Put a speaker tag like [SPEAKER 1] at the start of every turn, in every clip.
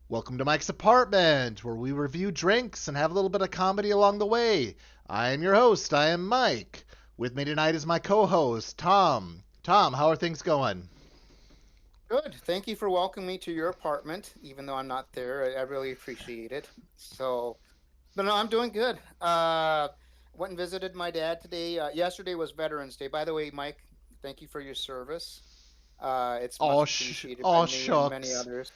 [SPEAKER 1] Welcome to Mike's apartment, where we review drinks and have a little bit of comedy along the way. I am your host. I am Mike. With me tonight is my co-host, Thom. Thom, how are things going?
[SPEAKER 2] Good. Thank you for welcoming me to your apartment, even though I'm not there. I really appreciate it. But no, I'm doing good. Went and visited my dad today. Yesterday was Veterans Day. By the way, Mike, thank you for your service. It's much appreciated by
[SPEAKER 1] Oh
[SPEAKER 2] me and many
[SPEAKER 1] shucks.
[SPEAKER 2] others.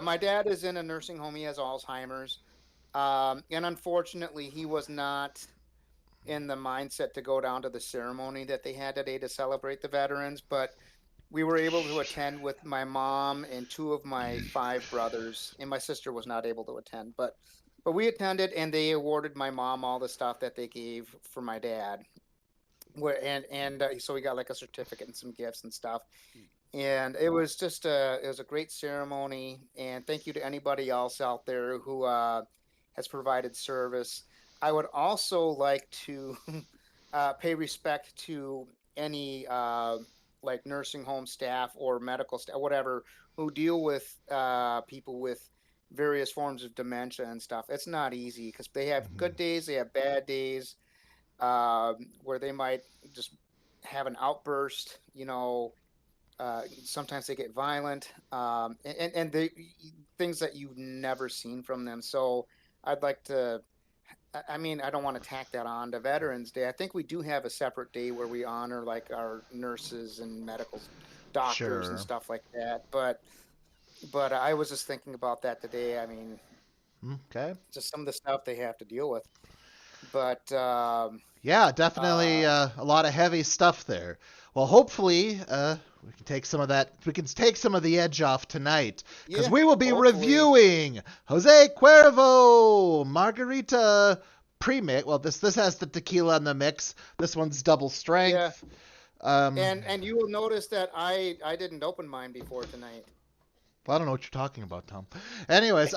[SPEAKER 2] My dad is in a nursing home. He has Alzheimer's. And unfortunately, he was not in the mindset to go down to the ceremony that they had today to celebrate the veterans, but we were able to attend with my mom and two of my five brothers, and my sister was not able to attend, but we attended, and they awarded my mom all the stuff that they gave for my dad. So we got like a certificate and some gifts and stuff, and it was a great ceremony. And thank you to anybody else out there who has provided service. I would also like to pay respect to any like nursing home staff or medical staff, whatever, who deal with people with various forms of dementia and stuff. It's not easy because they have good days, they have bad days, where they might just have an outburst. Sometimes they get violent, and they things that you've never seen from them. So I'd like to I mean, I don't want to tack that on to Veterans Day. I think we do have a separate day where we honor like our nurses and doctors and
[SPEAKER 1] Sure.
[SPEAKER 2] stuff like that. But I was just thinking about that today. I mean,
[SPEAKER 1] Okay.
[SPEAKER 2] just some of the stuff they have to deal with. But
[SPEAKER 1] Yeah, definitely
[SPEAKER 2] uh,
[SPEAKER 1] a lot of heavy stuff there. Well, hopefully, we can take some of that. We can take some of the edge off tonight because
[SPEAKER 2] yeah,
[SPEAKER 1] we will be
[SPEAKER 2] hopefully,
[SPEAKER 1] reviewing Jose Cuervo Margarita pre-mix. Well, this has the tequila in the mix. This one's double
[SPEAKER 2] yeah.
[SPEAKER 1] strength. Um,
[SPEAKER 2] And you will notice that I didn't open mine before tonight.
[SPEAKER 1] well, I don't know what you're talking about, Tom. Anyways,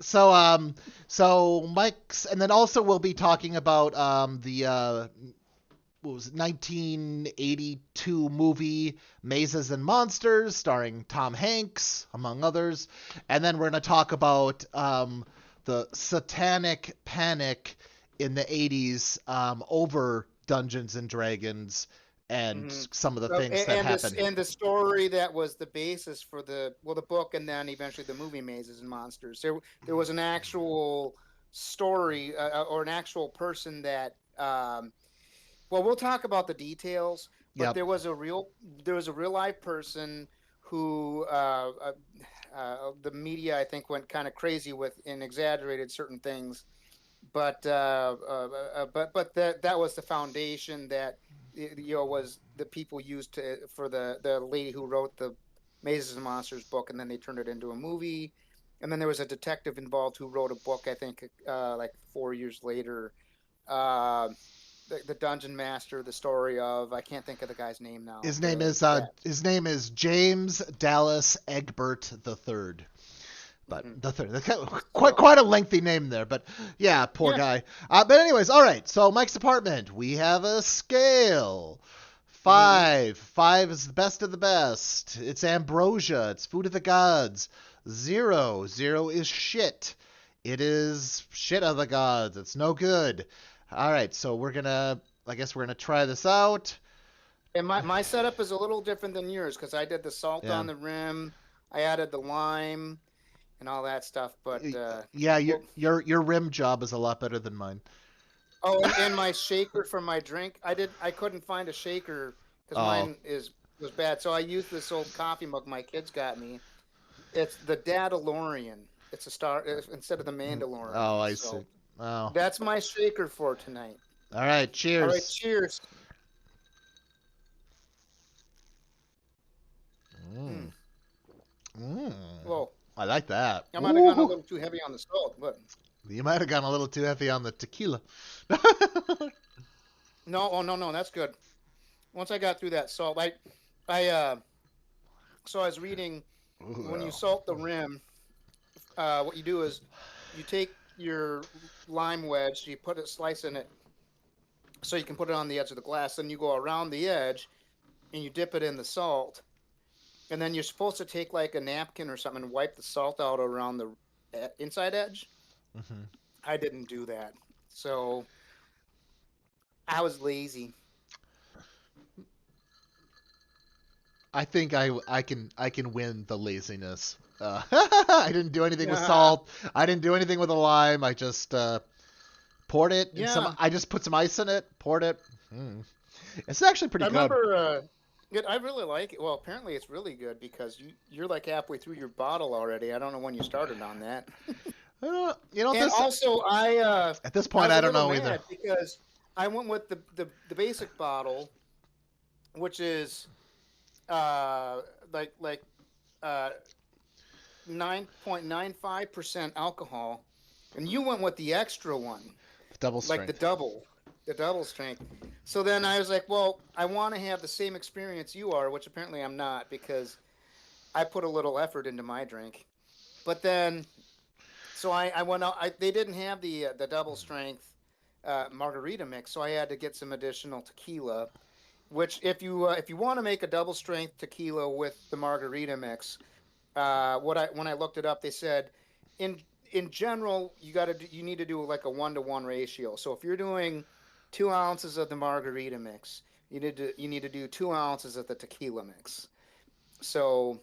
[SPEAKER 1] so Mike's, and then also we'll be talking about the what was it, 1982 movie Mazes and Monsters, starring Tom Hanks, among others. And then we're going to talk about the satanic panic in the 80s over Dungeons and Dragons and
[SPEAKER 2] Hmm.
[SPEAKER 1] some of the things that happened.
[SPEAKER 2] And the story that was the basis for the book, and then eventually the movie Mazes and Monsters. There was an actual story, or an actual person that well, we'll talk about the details, but
[SPEAKER 1] Yep.
[SPEAKER 2] there was a real life person who the media, I think, went kind of crazy with and exaggerated certain things, but that was the foundation that was the people used for the lady who wrote the Mazes and Monsters book, and then they turned it into a movie. And then there was a detective involved who wrote a book, I think, like 4 years later. Uh, the Dungeon Master, the story of, I can't think of the guy's name now. The that.
[SPEAKER 1] His name is James Dallas Egbert the Third. But
[SPEAKER 2] Hmm.
[SPEAKER 1] the third,
[SPEAKER 2] So
[SPEAKER 1] quite a lengthy name there. But yeah, poor
[SPEAKER 2] yeah.
[SPEAKER 1] guy. But anyways, all right. So Mike's apartment, we have a scale.
[SPEAKER 2] Hmm.
[SPEAKER 1] Five is the best of the best. It's ambrosia. It's food of the gods. Zero is shit. It is shit of the gods. It's no good. All right, so I guess we're gonna try this out.
[SPEAKER 2] And my setup is a little different than yours because I did the salt
[SPEAKER 1] Yeah.
[SPEAKER 2] on the rim, I added the lime and all that stuff. But
[SPEAKER 1] Yeah,
[SPEAKER 2] well,
[SPEAKER 1] your rim job is a lot better than mine.
[SPEAKER 2] oh, and my shaker for my drink, I couldn't find a shaker because
[SPEAKER 1] Oh.
[SPEAKER 2] mine is was bad. So I used this old coffee mug my kids got me. It's the Dadalorian. It's a star instead of the
[SPEAKER 1] Oh,
[SPEAKER 2] Mandalorian.
[SPEAKER 1] I see.
[SPEAKER 2] So
[SPEAKER 1] Oh.
[SPEAKER 2] that's my shaker for tonight.
[SPEAKER 1] All right,
[SPEAKER 2] All right,
[SPEAKER 1] cheers.
[SPEAKER 2] cheers. Mm.
[SPEAKER 1] Mm. Mm.
[SPEAKER 2] Well,
[SPEAKER 1] I like that.
[SPEAKER 2] I might have gone a
[SPEAKER 1] Ooh.
[SPEAKER 2] little too heavy on the salt, but
[SPEAKER 1] You might have gone a little too heavy on the tequila.
[SPEAKER 2] no, oh no, that's good. Once I got through that salt, I so I was reading, when you
[SPEAKER 1] Ooh.
[SPEAKER 2] salt the rim, what you do is you take your lime wedge, you put a slice in it, so you can put it on the edge of the glass. Then you go around the edge and you dip it in the salt, and then you're supposed to take like a napkin or something and wipe the salt out around the inside edge.
[SPEAKER 1] Hmm.
[SPEAKER 2] I didn't do that, so I was lazy.
[SPEAKER 1] I think I can win the laziness. I didn't do anything with salt. I didn't do anything with a lime. I just poured it in some.
[SPEAKER 2] Yeah,
[SPEAKER 1] I just put some ice in it. Poured it. Mm. It's actually
[SPEAKER 2] I
[SPEAKER 1] pretty good.
[SPEAKER 2] remember. I really like it. Well, apparently it's really good because you're like halfway through your bottle already. I don't know when you started on that. And
[SPEAKER 1] This
[SPEAKER 2] also,
[SPEAKER 1] at this
[SPEAKER 2] I
[SPEAKER 1] point
[SPEAKER 2] was
[SPEAKER 1] I
[SPEAKER 2] a
[SPEAKER 1] don't
[SPEAKER 2] little
[SPEAKER 1] know either.
[SPEAKER 2] mad because I went with the basic bottle, which is uh like uh 9.95% alcohol, and you went with the extra one,
[SPEAKER 1] Double
[SPEAKER 2] like
[SPEAKER 1] strength.
[SPEAKER 2] the double strength. So then I was like, well, I want to have the same experience you are, which apparently I'm not because I put a little effort into my drink. But then, so I went out. They didn't have the double strength margarita mix, so I had to get some additional tequila. Which, if you want to make a double strength tequila with the margarita mix, what I when I looked it up, they said in in general you need to do like a 1-to-1 ratio. So if you're doing 2 ounces of the margarita mix, you need to do 2 ounces of the tequila mix. So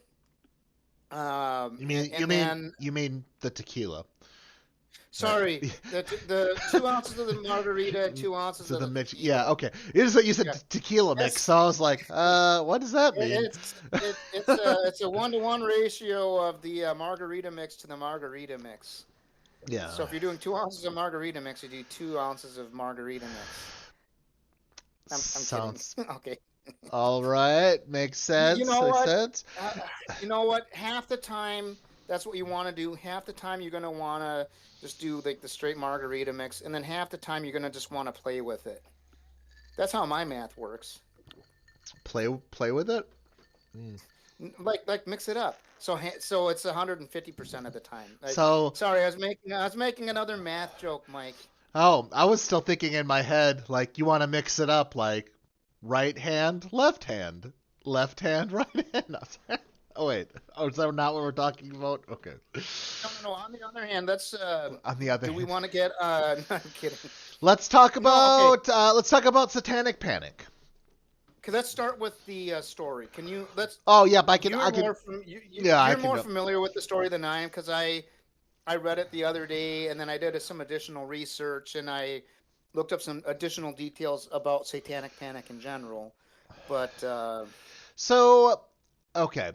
[SPEAKER 1] You mean you
[SPEAKER 2] and
[SPEAKER 1] mean
[SPEAKER 2] then
[SPEAKER 1] you mean the tequila? Uh,
[SPEAKER 2] sorry, the 2 ounces of the margarita and 2 ounces
[SPEAKER 1] so
[SPEAKER 2] of
[SPEAKER 1] the
[SPEAKER 2] the
[SPEAKER 1] mix, yeah,
[SPEAKER 2] tequila.
[SPEAKER 1] okay. It is that you said
[SPEAKER 2] Yeah,
[SPEAKER 1] tequila mix,
[SPEAKER 2] it's
[SPEAKER 1] so I was like, what does that mean?
[SPEAKER 2] it's a 1-to-1 ratio of the margarita mix to the margarita mix.
[SPEAKER 1] Yeah,
[SPEAKER 2] So if you're doing 2 ounces of margarita mix, you do 2 ounces of margarita mix. I'm kidding.
[SPEAKER 1] sounds
[SPEAKER 2] Okay.
[SPEAKER 1] all right. Makes
[SPEAKER 2] You
[SPEAKER 1] sense.
[SPEAKER 2] know
[SPEAKER 1] Makes
[SPEAKER 2] what?
[SPEAKER 1] sense.
[SPEAKER 2] Uh, you know what? Half the time, that's what you want to do. Half the time, you're gonna want to just do like the straight margarita mix, and then half the time, you're gonna just want to play with it. That's how my math works.
[SPEAKER 1] Play with it. Mm.
[SPEAKER 2] Like mix it up. So so it's 150% of the time.
[SPEAKER 1] So,
[SPEAKER 2] Sorry, I was making another math joke, Mike.
[SPEAKER 1] oh, I was still thinking in my head, like you want to mix it up, like right hand, left hand, right hand. Oh wait, oh, is that not what we're talking about? Okay.
[SPEAKER 2] No. On the other hand, that's
[SPEAKER 1] On the other
[SPEAKER 2] do we
[SPEAKER 1] hand,
[SPEAKER 2] want to get? No, I'm kidding.
[SPEAKER 1] let's talk
[SPEAKER 2] No, okay.
[SPEAKER 1] about let's talk about Satanic Panic.
[SPEAKER 2] Let's start with the story. Can you let's?
[SPEAKER 1] Oh yeah, but
[SPEAKER 2] You're
[SPEAKER 1] I can,
[SPEAKER 2] more from
[SPEAKER 1] yeah, I
[SPEAKER 2] you're
[SPEAKER 1] can
[SPEAKER 2] more
[SPEAKER 1] go.
[SPEAKER 2] familiar with the story than I am because I read it the other day and then I did some additional research and I looked up some additional details about Satanic Panic in general. But
[SPEAKER 1] So, okay,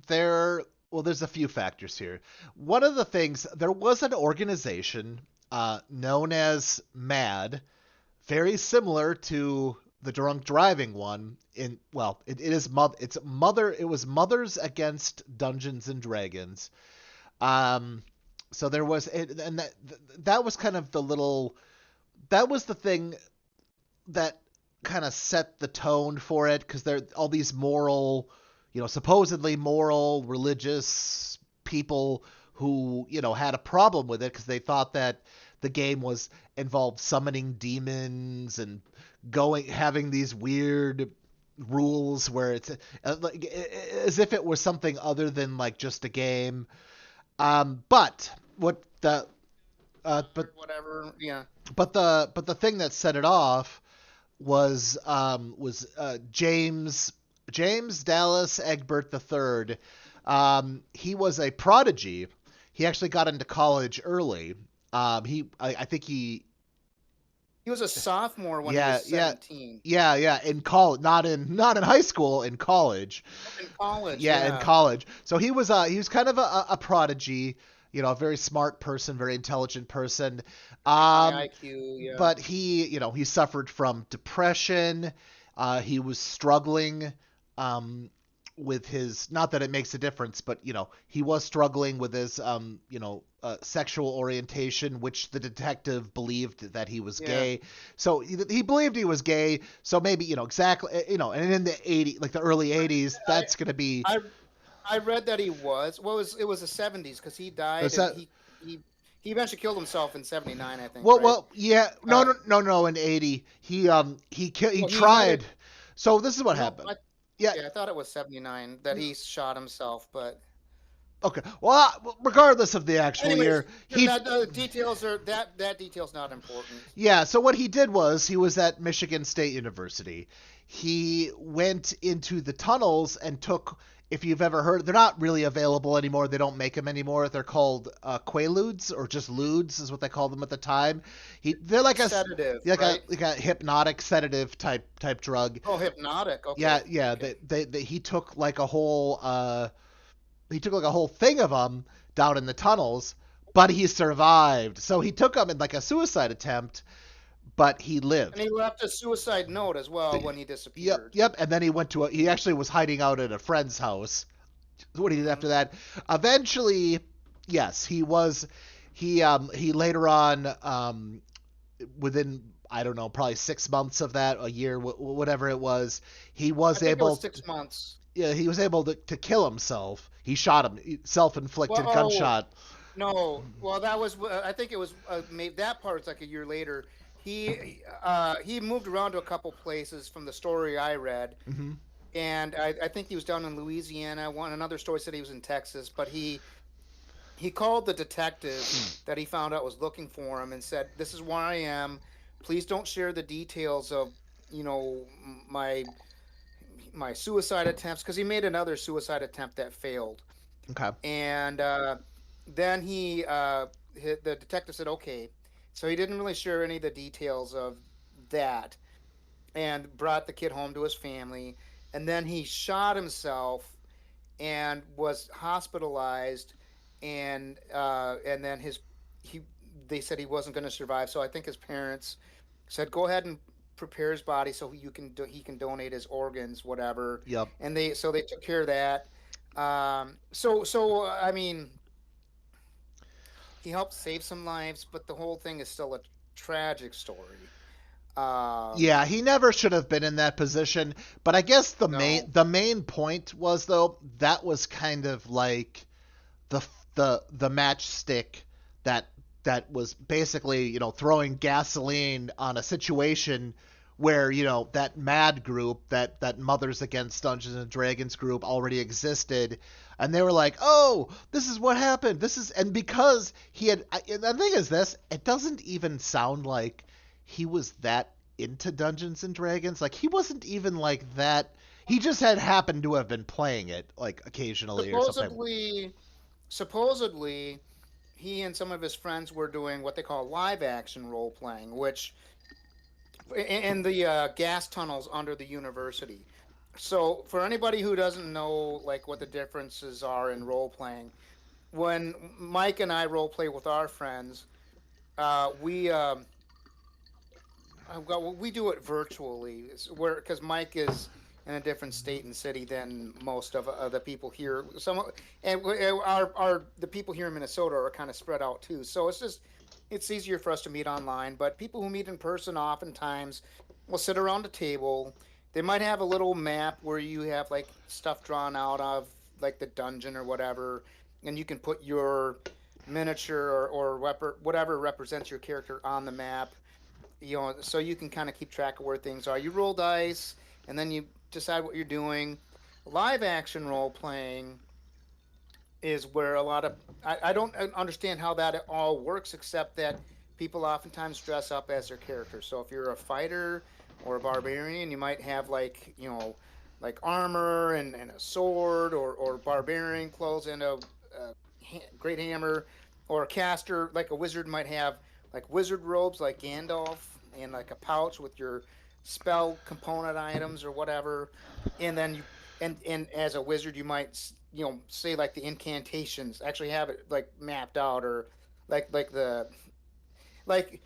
[SPEAKER 1] there. Well, there's a few factors here. One of the things, there was an organization known as MAD, very similar to the drunk driving one. In well, it is mother. It's mother. It was Mothers Against Dungeons and Dragons. Um, so there was, and that was kind of the little. That was the thing that kind of set the tone for it because there all these moral, supposedly moral religious people who had a problem with it because they thought that the game was involved summoning demons and going having these weird rules where it's like as if it was something other than like just a game. But what the but
[SPEAKER 2] whatever, yeah.
[SPEAKER 1] but the thing that set it off was James Dallas Egbert III. He was a prodigy. He actually got into college early. I think
[SPEAKER 2] He was a sophomore when he
[SPEAKER 1] yeah,
[SPEAKER 2] was
[SPEAKER 1] yeah,
[SPEAKER 2] 17.
[SPEAKER 1] yeah, in college, not in high school, in college.
[SPEAKER 2] In college,
[SPEAKER 1] Yeah, in
[SPEAKER 2] yeah.
[SPEAKER 1] college. So he was kind of a prodigy, a very smart person, very intelligent person.
[SPEAKER 2] Very high
[SPEAKER 1] Um,
[SPEAKER 2] IQ, yeah.
[SPEAKER 1] but he suffered from depression. He was struggling with his, not that it makes a difference, but he was struggling with his sexual orientation, which the detective believed that he was
[SPEAKER 2] Yeah.
[SPEAKER 1] gay. So he believed he was gay. So maybe exactly, and in the 80s, like the early 80s,
[SPEAKER 2] I
[SPEAKER 1] that's gonna be.
[SPEAKER 2] I I read that he was. Well, it was the 70s because he died
[SPEAKER 1] Is
[SPEAKER 2] and
[SPEAKER 1] that
[SPEAKER 2] he eventually killed himself in 79, I think,
[SPEAKER 1] well?
[SPEAKER 2] right?
[SPEAKER 1] Well, yeah, no,
[SPEAKER 2] Uh,
[SPEAKER 1] no, no, no. In 80, he
[SPEAKER 2] well, he had it.
[SPEAKER 1] tried. So this is what
[SPEAKER 2] No,
[SPEAKER 1] happened. Yeah.
[SPEAKER 2] Yeah, I thought it was 79 that he shot himself, but
[SPEAKER 1] Okay. Well, regardless of the actual
[SPEAKER 2] anyways,
[SPEAKER 1] year, he
[SPEAKER 2] the details are that detail's not important.
[SPEAKER 1] yeah, so what he did was he was at Michigan State University. He went into the tunnels and took, if you've ever heard, they're not really available anymore. They don't make them anymore. They're called Quaaludes, or just ludes is what they called them at the time. They're
[SPEAKER 2] Sedative, right?
[SPEAKER 1] like a hypnotic sedative type drug.
[SPEAKER 2] Oh, hypnotic.
[SPEAKER 1] Yeah,
[SPEAKER 2] Okay,
[SPEAKER 1] yeah.
[SPEAKER 2] okay.
[SPEAKER 1] He took like a whole thing of them down in the tunnels, but he survived. So he took them in like a suicide attempt, but he
[SPEAKER 2] And
[SPEAKER 1] lived.
[SPEAKER 2] he left a suicide note as well when he
[SPEAKER 1] Yep,
[SPEAKER 2] disappeared.
[SPEAKER 1] yep. And then he actually was hiding out at a friend's house. What he did
[SPEAKER 2] Hmm.
[SPEAKER 1] after that? Eventually, yes, he was. He later on, within, I don't know, probably 6 months of that, a year, whatever it was, he
[SPEAKER 2] I
[SPEAKER 1] was
[SPEAKER 2] think it was
[SPEAKER 1] able.
[SPEAKER 2] 6 months.
[SPEAKER 1] Yeah, he was able to kill himself. He shot him,
[SPEAKER 2] Well,
[SPEAKER 1] self-inflicted
[SPEAKER 2] oh
[SPEAKER 1] gunshot.
[SPEAKER 2] no, well that was I think it was maybe that part's like a year later. He moved around to a couple places from the story I read,
[SPEAKER 1] Hmm.
[SPEAKER 2] and I think he was down in Louisiana. One another story said he was in Texas, but he called the detective that he found out was looking for him and said, "This is where I am. Please don't share the details of my suicide attempts," because he made another suicide attempt that failed.
[SPEAKER 1] Okay.
[SPEAKER 2] And then the detective said, "Okay," so he didn't really share any of the details of that, and brought the kid home to his family. And then he shot himself and was hospitalized, and then he they said he wasn't going to survive. So I think his parents said, "Go ahead and prepare his body so he can donate his organs, whatever."
[SPEAKER 1] Yep.
[SPEAKER 2] And they took care of that. So I mean, he helped save some lives, but the whole thing is still a tragic story. Um,
[SPEAKER 1] Yeah, he never should have been in that position. But I guess
[SPEAKER 2] no,
[SPEAKER 1] the main point was, though, that was kind of like the the matchstick that was basically, throwing gasoline on a situation where, that mad group, that Mothers Against Dungeons and Dragons group already existed, and they were like, oh, this is what happened, this is, and because he had, and the thing is, this, it doesn't even sound like he was that into Dungeons and Dragons. Like, he wasn't even like that. He just had happened to have been playing it like occasionally or something.
[SPEAKER 2] supposedly he and some of his friends were doing what they call live action role playing, which in the gas tunnels under the university. So for anybody who doesn't know like what the differences are in role playing, when Mike and I role play with our friends, we well, we do it virtually. Where because Mike is in a different state and city than most of the people here. Our the people here in Minnesota are kind of spread out too. So it's easier for us to meet online. But people who meet in person oftentimes will sit around a table. They might have a little map where you have like stuff drawn out of like the dungeon or whatever, and you can put your miniature or whatever represents your character on the map, so you can kind of keep track of where things are. You roll dice, and then you decide what you're doing. Live action role playing is where a lot of I don't understand how that all works, except that people oftentimes dress up as their characters. So if you're a fighter or a barbarian, you might have like like armor and a sword, or barbarian clothes and a great hammer, or a caster like a wizard might have like wizard robes like Gandalf, and like a pouch with your spell component items or whatever. And then and as a wizard you might say like the incantations, actually have it like mapped out, or like the like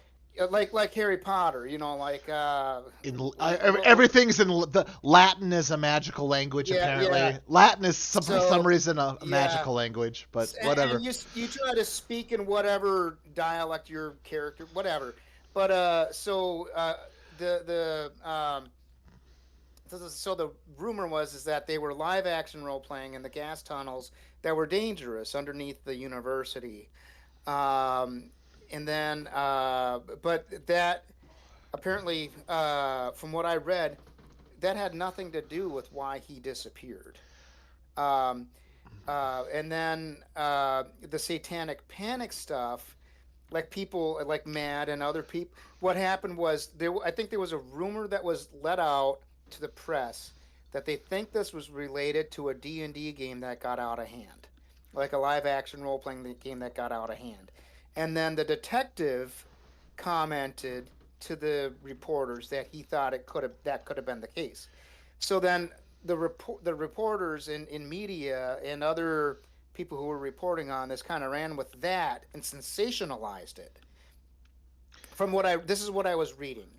[SPEAKER 2] like Harry Potter, like what
[SPEAKER 1] Everything's in the Latin is a magical language.
[SPEAKER 2] yeah.
[SPEAKER 1] Apparently, Latin is for some
[SPEAKER 2] So
[SPEAKER 1] reason a
[SPEAKER 2] yeah,
[SPEAKER 1] magical language, but whatever.
[SPEAKER 2] and you try to speak in whatever dialect your character, whatever. But the so the rumor was is that they were live action role playing in the gas tunnels that were dangerous underneath the university. Um, and then but that apparently from what I read, that had nothing to do with why he disappeared. Um, and then the Satanic Panic stuff, like people like Mad and other people. What happened was I think there was a rumor that was let out to the press that they think this was related to a D&D game that got out of hand, like a live action role playing game that got out of hand. And then the detective commented to the reporters that he thought that could have been the case. So then the reporters in media and other people who were reporting on this kind of ran with that and sensationalized it. From what I this is what I was reading,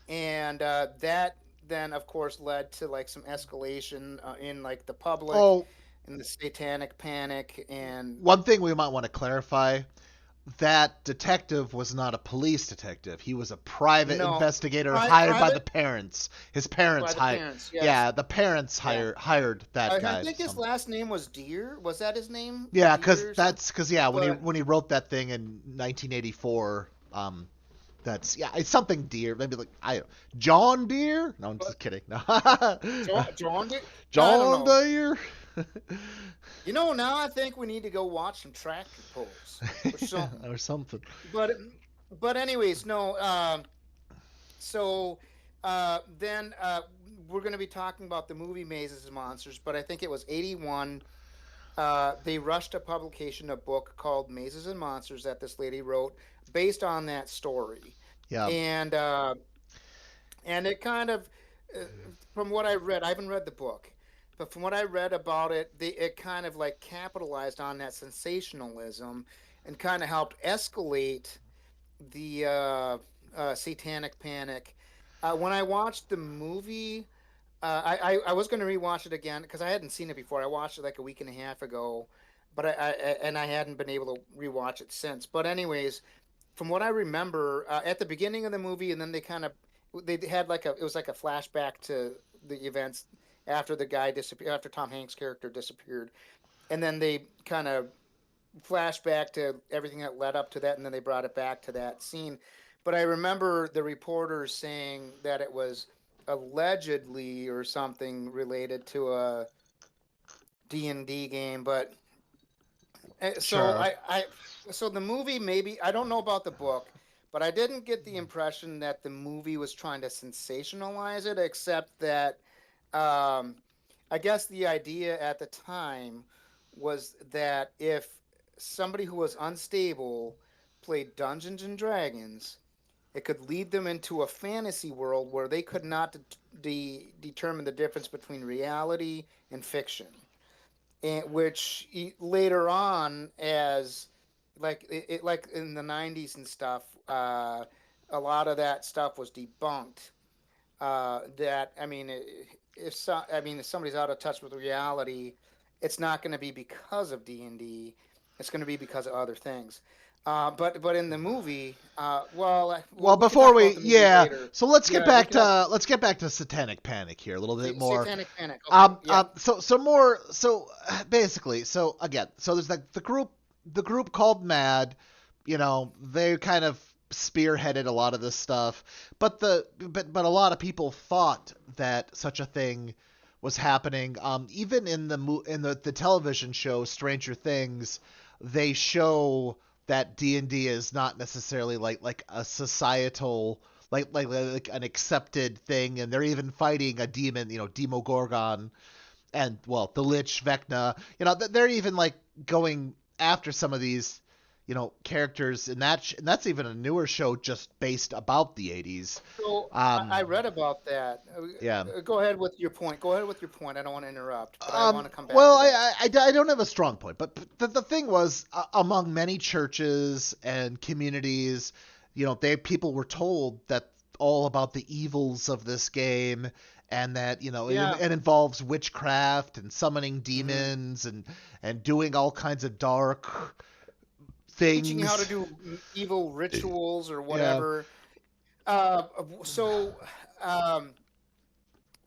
[SPEAKER 2] and that then of course led to like some escalation in like the public
[SPEAKER 1] Oh,
[SPEAKER 2] and the Satanic Panic and
[SPEAKER 1] one thing we might want to clarify: that detective was not a police detective. He was a private
[SPEAKER 2] no
[SPEAKER 1] investigator hired by the
[SPEAKER 2] private
[SPEAKER 1] parents. His parents
[SPEAKER 2] by the
[SPEAKER 1] hired.
[SPEAKER 2] parents. Yes,
[SPEAKER 1] Yeah, the parents
[SPEAKER 2] yeah.
[SPEAKER 1] hired that
[SPEAKER 2] I
[SPEAKER 1] guy.
[SPEAKER 2] think his last name was Deer. Was that his name?
[SPEAKER 1] Yeah,
[SPEAKER 2] Deer or something?
[SPEAKER 1] because yeah,
[SPEAKER 2] But
[SPEAKER 1] when he wrote that thing in 1984, that's yeah, it's something Deere, maybe like I John Deere. No, I'm
[SPEAKER 2] but
[SPEAKER 1] just kidding. No,
[SPEAKER 2] John Deere? I don't
[SPEAKER 1] John
[SPEAKER 2] know.
[SPEAKER 1] Deere.
[SPEAKER 2] Now I think we need to go watch some tractor pulls or something.
[SPEAKER 1] Or something.
[SPEAKER 2] But anyways, no. So then we're going to be talking about the movie Mazes and Monsters, but I think it was 81. They rushed a publication, a book called Mazes and Monsters that this lady wrote based on that story.
[SPEAKER 1] Yeah,
[SPEAKER 2] And it kind of, uh, from what I read, I haven't read the book, but from what I read about it, it kind of like capitalized on that sensationalism and kind of helped escalate the Satanic Panic. When I watched the movie, I was going to rewatch it again because I hadn't seen it before. I watched it like a week and a half ago, but I hadn't been able to rewatch it since. But anyways, from what I remember, at the beginning of the movie, and then they had like it was like a flashback to the events after the guy disappeared, after Tom Hanks' character disappeared, and then they kind of flashback to everything that led up to that, and then they brought it back to that scene. But I remember the reporters saying that it was allegedly or something related to a D&D game. But so
[SPEAKER 1] sure.
[SPEAKER 2] so the movie, maybe I don't know about the book, but I didn't get the impression that the movie was trying to sensationalize it, except that um, I guess the idea at the time was that if somebody who was unstable played Dungeons and Dragons, it could lead them into a fantasy world where they could not determine the difference between reality and fiction. And which later on, as like in the 90s and stuff, a lot of that stuff was debunked. That I mean, if somebody's out of touch with reality, it's not going to be because of D&D. It's going to be because of other things. But in the movie,
[SPEAKER 1] Well,
[SPEAKER 2] we can
[SPEAKER 1] before
[SPEAKER 2] talk about
[SPEAKER 1] we
[SPEAKER 2] the movie
[SPEAKER 1] yeah,
[SPEAKER 2] later.
[SPEAKER 1] so let's get
[SPEAKER 2] Yeah, we
[SPEAKER 1] back
[SPEAKER 2] can talk
[SPEAKER 1] to Satanic Panic here a little bit more.
[SPEAKER 2] Satanic Panic. Okay, yeah,
[SPEAKER 1] So more so basically so again so there's like the group called Mad, they kind of spearheaded a lot of this stuff, but but a lot of people thought that such a thing was happening. Even in the television show Stranger Things, they show that D&D is not necessarily like a societal like an accepted thing, and they're even fighting a demon, Demogorgon, and well the Lich Vecna. They're even like going after some of these characters in and that's even a newer show just based about the 80s.
[SPEAKER 2] so I
[SPEAKER 1] um
[SPEAKER 2] read about that.
[SPEAKER 1] yeah.
[SPEAKER 2] Go ahead with your point. Go ahead with your point. I don't want to interrupt, but I want
[SPEAKER 1] Um,
[SPEAKER 2] to come back
[SPEAKER 1] well,
[SPEAKER 2] to that.
[SPEAKER 1] I don't have a strong point, but the thing was, among many churches and communities, people were told that all about the evils of this game, and that
[SPEAKER 2] Yeah.
[SPEAKER 1] it involves witchcraft and summoning
[SPEAKER 2] Hmm.
[SPEAKER 1] demons and doing all kinds of dark
[SPEAKER 2] Teaching you how to
[SPEAKER 1] things.
[SPEAKER 2] do evil rituals or
[SPEAKER 1] Yeah.
[SPEAKER 2] whatever. Uh, so um,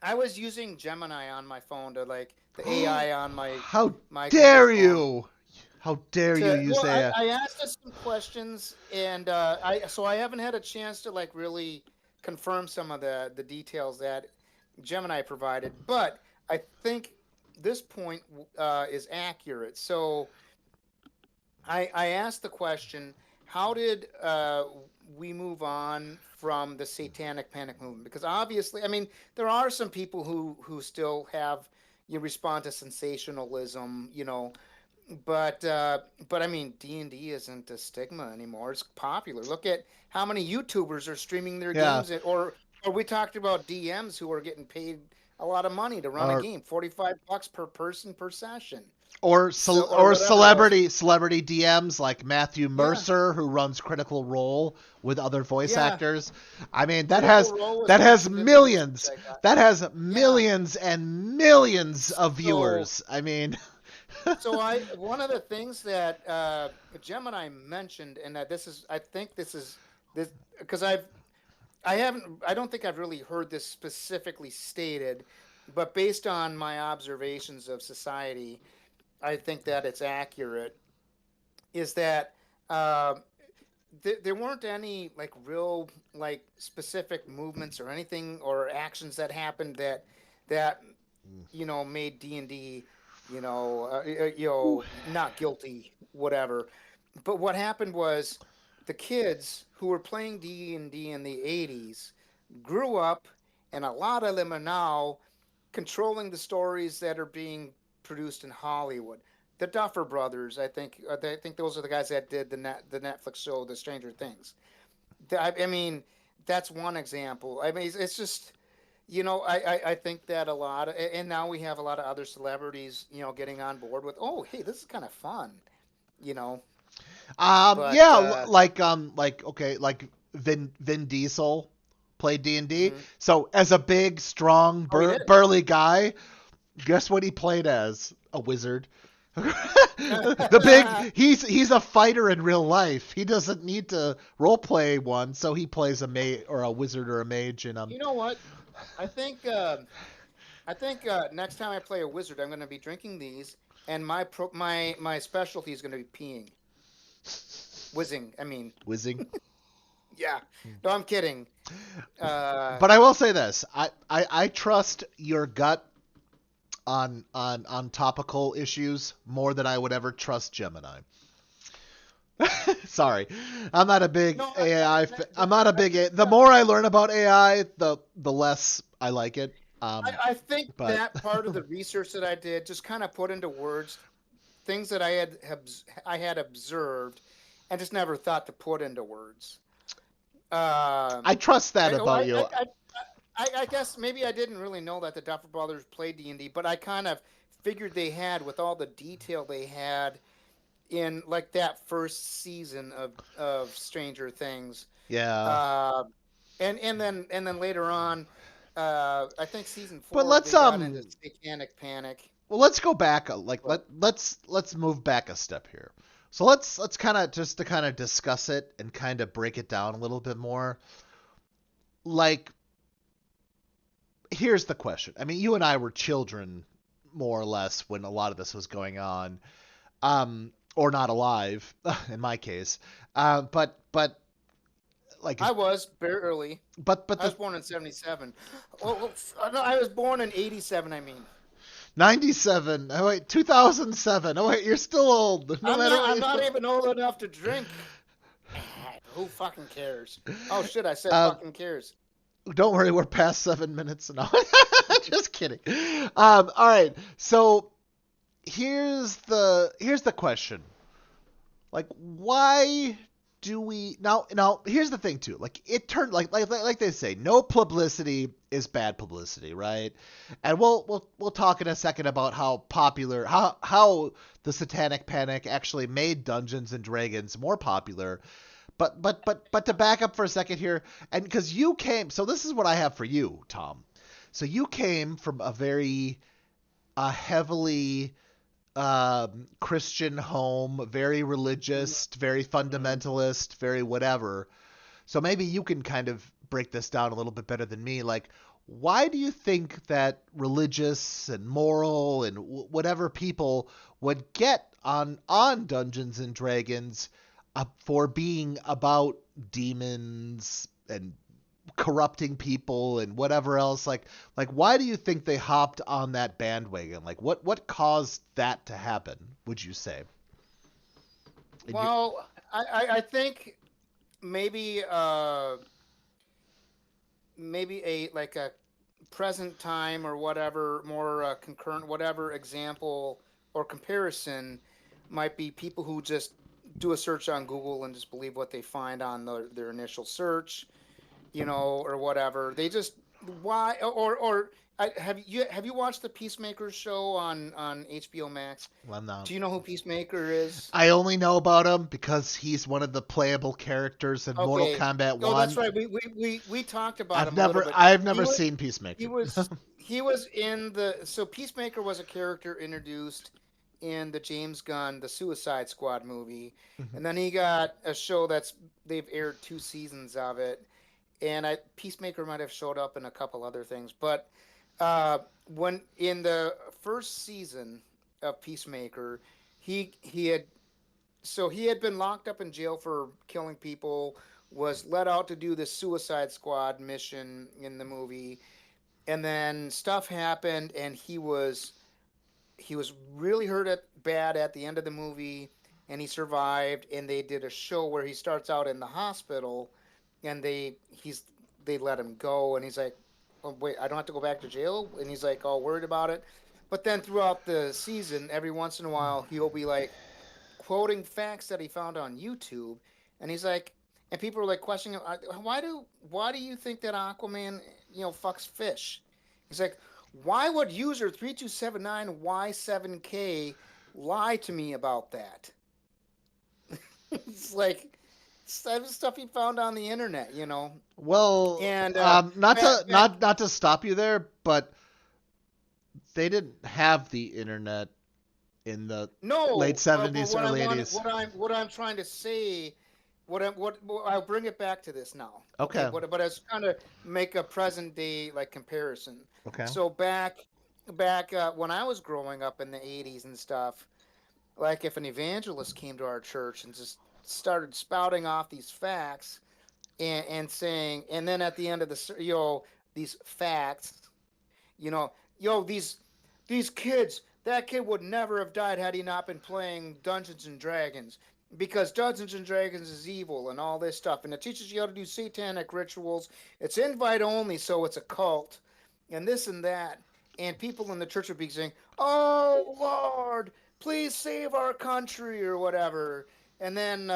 [SPEAKER 2] I was using Gemini on my phone to like the AI on
[SPEAKER 1] How
[SPEAKER 2] my Google
[SPEAKER 1] dare
[SPEAKER 2] phone
[SPEAKER 1] you? How dare you
[SPEAKER 2] to
[SPEAKER 1] use AI?
[SPEAKER 2] I asked us some questions and I haven't had a chance to like really confirm some of the details that Gemini provided, but I think this point is accurate. So I asked the question: how did we move on from the Satanic Panic movement? Because obviously, I mean, there are some people who still have you respond to sensationalism, but I mean, D&D isn't a stigma anymore. It's popular. Look at how many YouTubers are streaming their
[SPEAKER 1] Yeah.
[SPEAKER 2] games, or we talked about DMs who are getting paid a lot of money to run a
[SPEAKER 1] Or
[SPEAKER 2] game, $45 per person per session.
[SPEAKER 1] or
[SPEAKER 2] So, or
[SPEAKER 1] or
[SPEAKER 2] whatever it is.
[SPEAKER 1] celebrity DMs like Matthew
[SPEAKER 2] Yeah,
[SPEAKER 1] Mercer, who runs Critical Role with other voice
[SPEAKER 2] yeah.
[SPEAKER 1] actors. I mean,
[SPEAKER 2] Critical Role was
[SPEAKER 1] that
[SPEAKER 2] one of
[SPEAKER 1] has
[SPEAKER 2] the good research
[SPEAKER 1] millions.
[SPEAKER 2] I got.
[SPEAKER 1] That has
[SPEAKER 2] Yeah.
[SPEAKER 1] millions and millions of
[SPEAKER 2] So,
[SPEAKER 1] viewers. I mean,
[SPEAKER 2] so I one of the things that Gemini mentioned, and that I think this is this because I don't think I've really heard this specifically stated, but based on my observations of society, I think that it's accurate. Is that uh, there weren't any like real like specific movements or anything or actions that happened that made D&D not guilty, whatever. But what happened was the kids who were playing D&D in the 80s grew up, and a lot of them are now controlling the stories that are being produced in Hollywood. The Duffer Brothers, I think those are the guys that did the Netflix show The Stranger Things. I mean, that's one example. I mean, it's just I think that a lot of, and now we have a lot of other celebrities, getting on board with, oh, hey, this is kind of fun, you know. But
[SPEAKER 1] yeah, like okay, like Vin Diesel played D&D.
[SPEAKER 2] mhm.
[SPEAKER 1] So as a big, strong,
[SPEAKER 2] Oh, he did.
[SPEAKER 1] burly guy, guess what he played as? A wizard. The big he's a fighter in real life. He doesn't need to role play one, so he plays a or a wizard or a mage in
[SPEAKER 2] You know what? I think next time I play a wizard, I'm going to be drinking these, and my specialty is going to be peeing, whizzing. I mean,
[SPEAKER 1] whizzing.
[SPEAKER 2] yeah. No, I'm kidding. Uh,
[SPEAKER 1] But I will say this: I trust your gut on topical issues more than I would ever trust Gemini. Sorry, I'm not a big
[SPEAKER 2] no,
[SPEAKER 1] AI. I'm
[SPEAKER 2] that,
[SPEAKER 1] not a
[SPEAKER 2] I
[SPEAKER 1] big.
[SPEAKER 2] think
[SPEAKER 1] The more I learn about AI, the less I like it.
[SPEAKER 2] I think
[SPEAKER 1] But
[SPEAKER 2] that part of the research that I did just kind of put into words things that I had observed and just never thought to put into words.
[SPEAKER 1] I trust that
[SPEAKER 2] I, oh,
[SPEAKER 1] about you.
[SPEAKER 2] I guess maybe I didn't really know that the Duffer Brothers played D&D, but I kind of figured they had with all the detail they had in like that first season of Stranger Things.
[SPEAKER 1] Yeah.
[SPEAKER 2] Uh, and then later on, I think season
[SPEAKER 1] But
[SPEAKER 2] 4 they got into Satanic Panic.
[SPEAKER 1] well, let's go back. Like
[SPEAKER 2] But
[SPEAKER 1] let's move back a step here. So let's kind of just to kind of discuss it and kind of break it down a little bit more. Like, here's the question. I mean, you and I were children more or less when a lot of this was going on, or not alive in my case. But like,
[SPEAKER 2] I was barely.
[SPEAKER 1] but
[SPEAKER 2] I was
[SPEAKER 1] the
[SPEAKER 2] born in '77. No, I was born in '87. I mean,
[SPEAKER 1] 97. Oh wait, 2007. Oh wait, you're still old. No
[SPEAKER 2] I'm
[SPEAKER 1] matter
[SPEAKER 2] not.
[SPEAKER 1] what
[SPEAKER 2] I'm
[SPEAKER 1] you.
[SPEAKER 2] not even old enough to drink. Who fucking cares? Oh shit! I said
[SPEAKER 1] Um,
[SPEAKER 2] fucking cares.
[SPEAKER 1] don't worry, we're past 7 minutes now. Just kidding. All right. So here's the question. Like, why do we now? Here's the thing too. Like, it turned like they say, no publicity is bad publicity, right? And we'll talk in a second about how popular how the Satanic Panic actually made Dungeons and Dragons more popular. But to back up for a second here, and because you came, so this is what I have for you, Tom. So you came from a very heavily Christian home, very religious, very fundamentalist, very whatever. So maybe you can kind of break this down a little bit better than me. Like, why do you think that religious and moral and whatever people would get on Dungeons and Dragons for being about demons and corrupting people and whatever else. Like why do you think they hopped on that bandwagon? Like what caused that to happen? Would you say?
[SPEAKER 2] Well, I think maybe maybe a like a present time or whatever more concurrent whatever example or comparison might be people who just do a search on Google and just believe what they find on their initial search, or whatever. They just why or have you watched the Peacemaker show on HBO Max?
[SPEAKER 1] Well, no.
[SPEAKER 2] Do you know who Peacemaker is?
[SPEAKER 1] I only know about him because he's one of the playable characters in Mortal
[SPEAKER 2] Okay.
[SPEAKER 1] Kombat
[SPEAKER 2] Oh, that's
[SPEAKER 1] 1.
[SPEAKER 2] right. We talked about him a little bit.
[SPEAKER 1] I've
[SPEAKER 2] He
[SPEAKER 1] never
[SPEAKER 2] was
[SPEAKER 1] seen
[SPEAKER 2] he
[SPEAKER 1] Peacemaker.
[SPEAKER 2] was he was in the so Peacemaker was a character introduced in the James Gunn the Suicide Squad movie, and then he got a show they've aired 2 seasons of it, and Peacemaker might have showed up in a couple other things, but when in the first season of Peacemaker, he had he had been locked up in jail for killing people, was let out to do this Suicide Squad mission in the movie, and then stuff happened, and he was really bad at the end of the movie, and he survived, and they did a show where he starts out in the hospital, and they let him go, and he's like, oh, wait, I don't have to go back to jail, and he's like all worried about it, but then throughout the season, every once in a while, he'll be like quoting facts that he found on YouTube, and he's like, and people are like questioning him, why do you think that Aquaman, fucks fish? He's like, why would user 3279Y7K lie to me about that? It's like stuff he found on the internet.
[SPEAKER 1] Well,
[SPEAKER 2] And
[SPEAKER 1] not to stop you there, but they didn't have the internet in the
[SPEAKER 2] no,
[SPEAKER 1] late 70s,
[SPEAKER 2] what
[SPEAKER 1] early 80s.
[SPEAKER 2] what I'm trying to say, what I'll bring it back to this now.
[SPEAKER 1] Okay.
[SPEAKER 2] But I was trying to make a present day like comparison.
[SPEAKER 1] Okay.
[SPEAKER 2] So back when I was growing up in the 80s and stuff, like if an evangelist came to our church and just started spouting off these facts and saying, and then at the end of these facts, these kids, that kid would never have died had he not been playing Dungeons and Dragons, because Dungeons and Dragons is evil and all this stuff, and it teaches you how to do satanic rituals. It's invite only, so it's a cult, and this and that. And people in the church would be saying, "Oh Lord, please save our country," or whatever. And then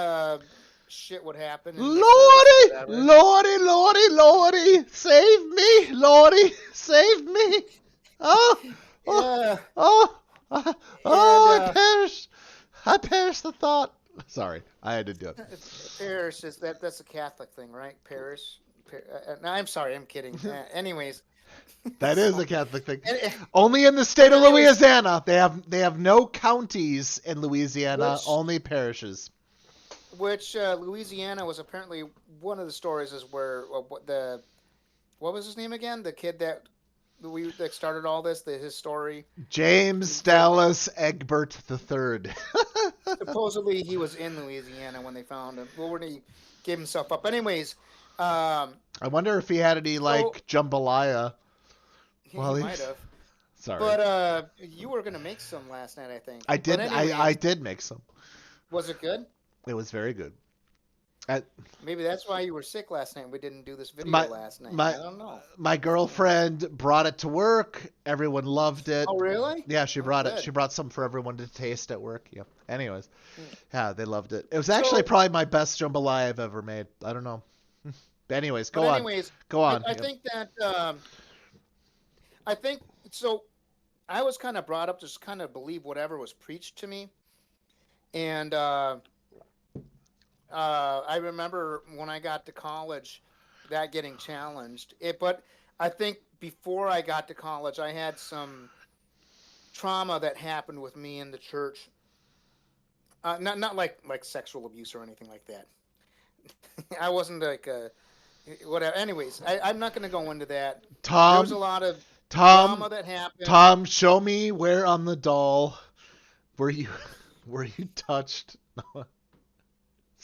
[SPEAKER 2] shit would happen.
[SPEAKER 1] Lordy, Lordy, Lordy, Lordy, save me, Lordy, save me. Oh,
[SPEAKER 2] Yeah.
[SPEAKER 1] I perished the thought. Sorry, I had to do it.
[SPEAKER 2] Parish that's a Catholic thing, right? Parish. No, I'm sorry, I'm kidding. Anyways,
[SPEAKER 1] That
[SPEAKER 2] so,
[SPEAKER 1] is a Catholic thing.
[SPEAKER 2] and-
[SPEAKER 1] Only in the state of
[SPEAKER 2] anyways,
[SPEAKER 1] Louisiana. They have no counties in Louisiana, only parishes.
[SPEAKER 2] which Louisiana was apparently one of the stories is where what was his name again? The kid that started all this, his story.
[SPEAKER 1] James Dallas Egbert III.
[SPEAKER 2] Supposedly he was in Louisiana when they found him. Well, when he gave himself up. Anyways, I
[SPEAKER 1] wonder if he had any jambalaya.
[SPEAKER 2] he
[SPEAKER 1] Well,
[SPEAKER 2] might have.
[SPEAKER 1] Sorry,
[SPEAKER 2] But you were gonna make some last night, I think.
[SPEAKER 1] I did.
[SPEAKER 2] But anyways,
[SPEAKER 1] I did make some.
[SPEAKER 2] Was it good?
[SPEAKER 1] It was very good.
[SPEAKER 2] Maybe that's why you were sick last night and we didn't do this video last night. I don't know.
[SPEAKER 1] My girlfriend brought it to work. Everyone loved it.
[SPEAKER 2] Oh, really?
[SPEAKER 1] Yeah, she brought
[SPEAKER 2] good.
[SPEAKER 1] it. She brought some for everyone to taste at work. Yep. Anyways, yeah, they loved it. It was actually probably my best jambalaya I've ever made. I don't know. Anyways, go on. Go on.
[SPEAKER 2] I think that I think so. I was kind of brought up to just kind of believe whatever was preached to me, and I remember when I got to college, that getting challenged. But I think before I got to college, I had some trauma that happened with me in the church. Not like sexual abuse or anything like that. I wasn't like whatever. Anyways, I'm not going to go into that.
[SPEAKER 1] Thom,
[SPEAKER 2] there was a lot of trauma that happened.
[SPEAKER 1] Thom, show me where on the doll were you touched.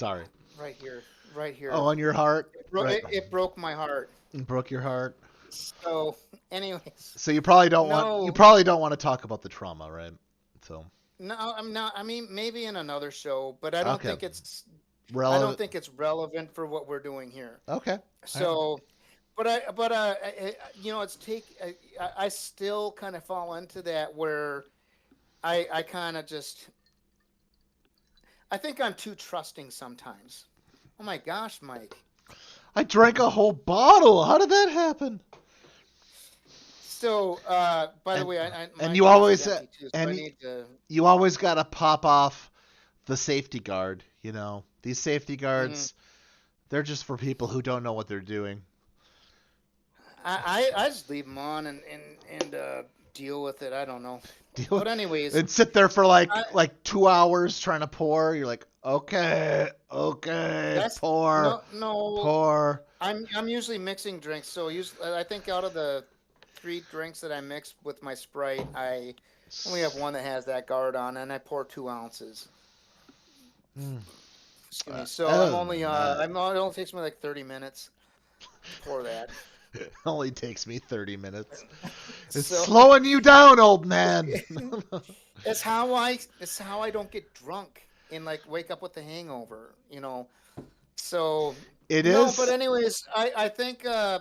[SPEAKER 1] Sorry.
[SPEAKER 2] right here, right
[SPEAKER 1] Oh,
[SPEAKER 2] here.
[SPEAKER 1] on your heart? Right.
[SPEAKER 2] It broke my heart.
[SPEAKER 1] It broke your heart.
[SPEAKER 2] So, anyways,
[SPEAKER 1] So you
[SPEAKER 2] no,
[SPEAKER 1] probably don't want to talk about the trauma, right? So,
[SPEAKER 2] no, I'm not. I mean, maybe in another show, but I don't
[SPEAKER 1] okay.
[SPEAKER 2] think it's. I don't
[SPEAKER 1] Relevant.
[SPEAKER 2] think it's relevant for what we're doing here.
[SPEAKER 1] Okay. All right.
[SPEAKER 2] So, it's I still kind of fall into that where I kind of just I think I'm too trusting sometimes. Oh my gosh, Mike.
[SPEAKER 1] I drank a whole bottle. How did that happen?
[SPEAKER 2] So, by the
[SPEAKER 1] And
[SPEAKER 2] way,
[SPEAKER 1] and
[SPEAKER 2] my
[SPEAKER 1] you
[SPEAKER 2] glass is
[SPEAKER 1] always
[SPEAKER 2] empty too, so I
[SPEAKER 1] and
[SPEAKER 2] need to.
[SPEAKER 1] you always got to pop off the safety guard, you know. These safety
[SPEAKER 2] Mhm.
[SPEAKER 1] guards, they're just for people who don't know what they're doing.
[SPEAKER 2] I just leave them on and deal with it. I don't know.
[SPEAKER 1] Deal
[SPEAKER 2] But anyways,
[SPEAKER 1] and sit there for like
[SPEAKER 2] I
[SPEAKER 1] like 2 hours trying to pour. You're like, okay, okay,
[SPEAKER 2] that's
[SPEAKER 1] pour,
[SPEAKER 2] no.
[SPEAKER 1] pour.
[SPEAKER 2] I'm usually mixing drinks. So I think out of the three drinks that I mix with my Sprite, I only have one that has that guard on, and I pour 2 ounces.
[SPEAKER 1] Mm.
[SPEAKER 2] Excuse me. So I'm
[SPEAKER 1] Oh
[SPEAKER 2] only
[SPEAKER 1] my!
[SPEAKER 2] it only takes me like 30 minutes to pour that.
[SPEAKER 1] It only takes me 30 minutes. It's
[SPEAKER 2] So
[SPEAKER 1] slowing you down, old man.
[SPEAKER 2] it's how I don't get drunk and like wake up with a hangover. So
[SPEAKER 1] It
[SPEAKER 2] no, but
[SPEAKER 1] is.
[SPEAKER 2] anyways, I think I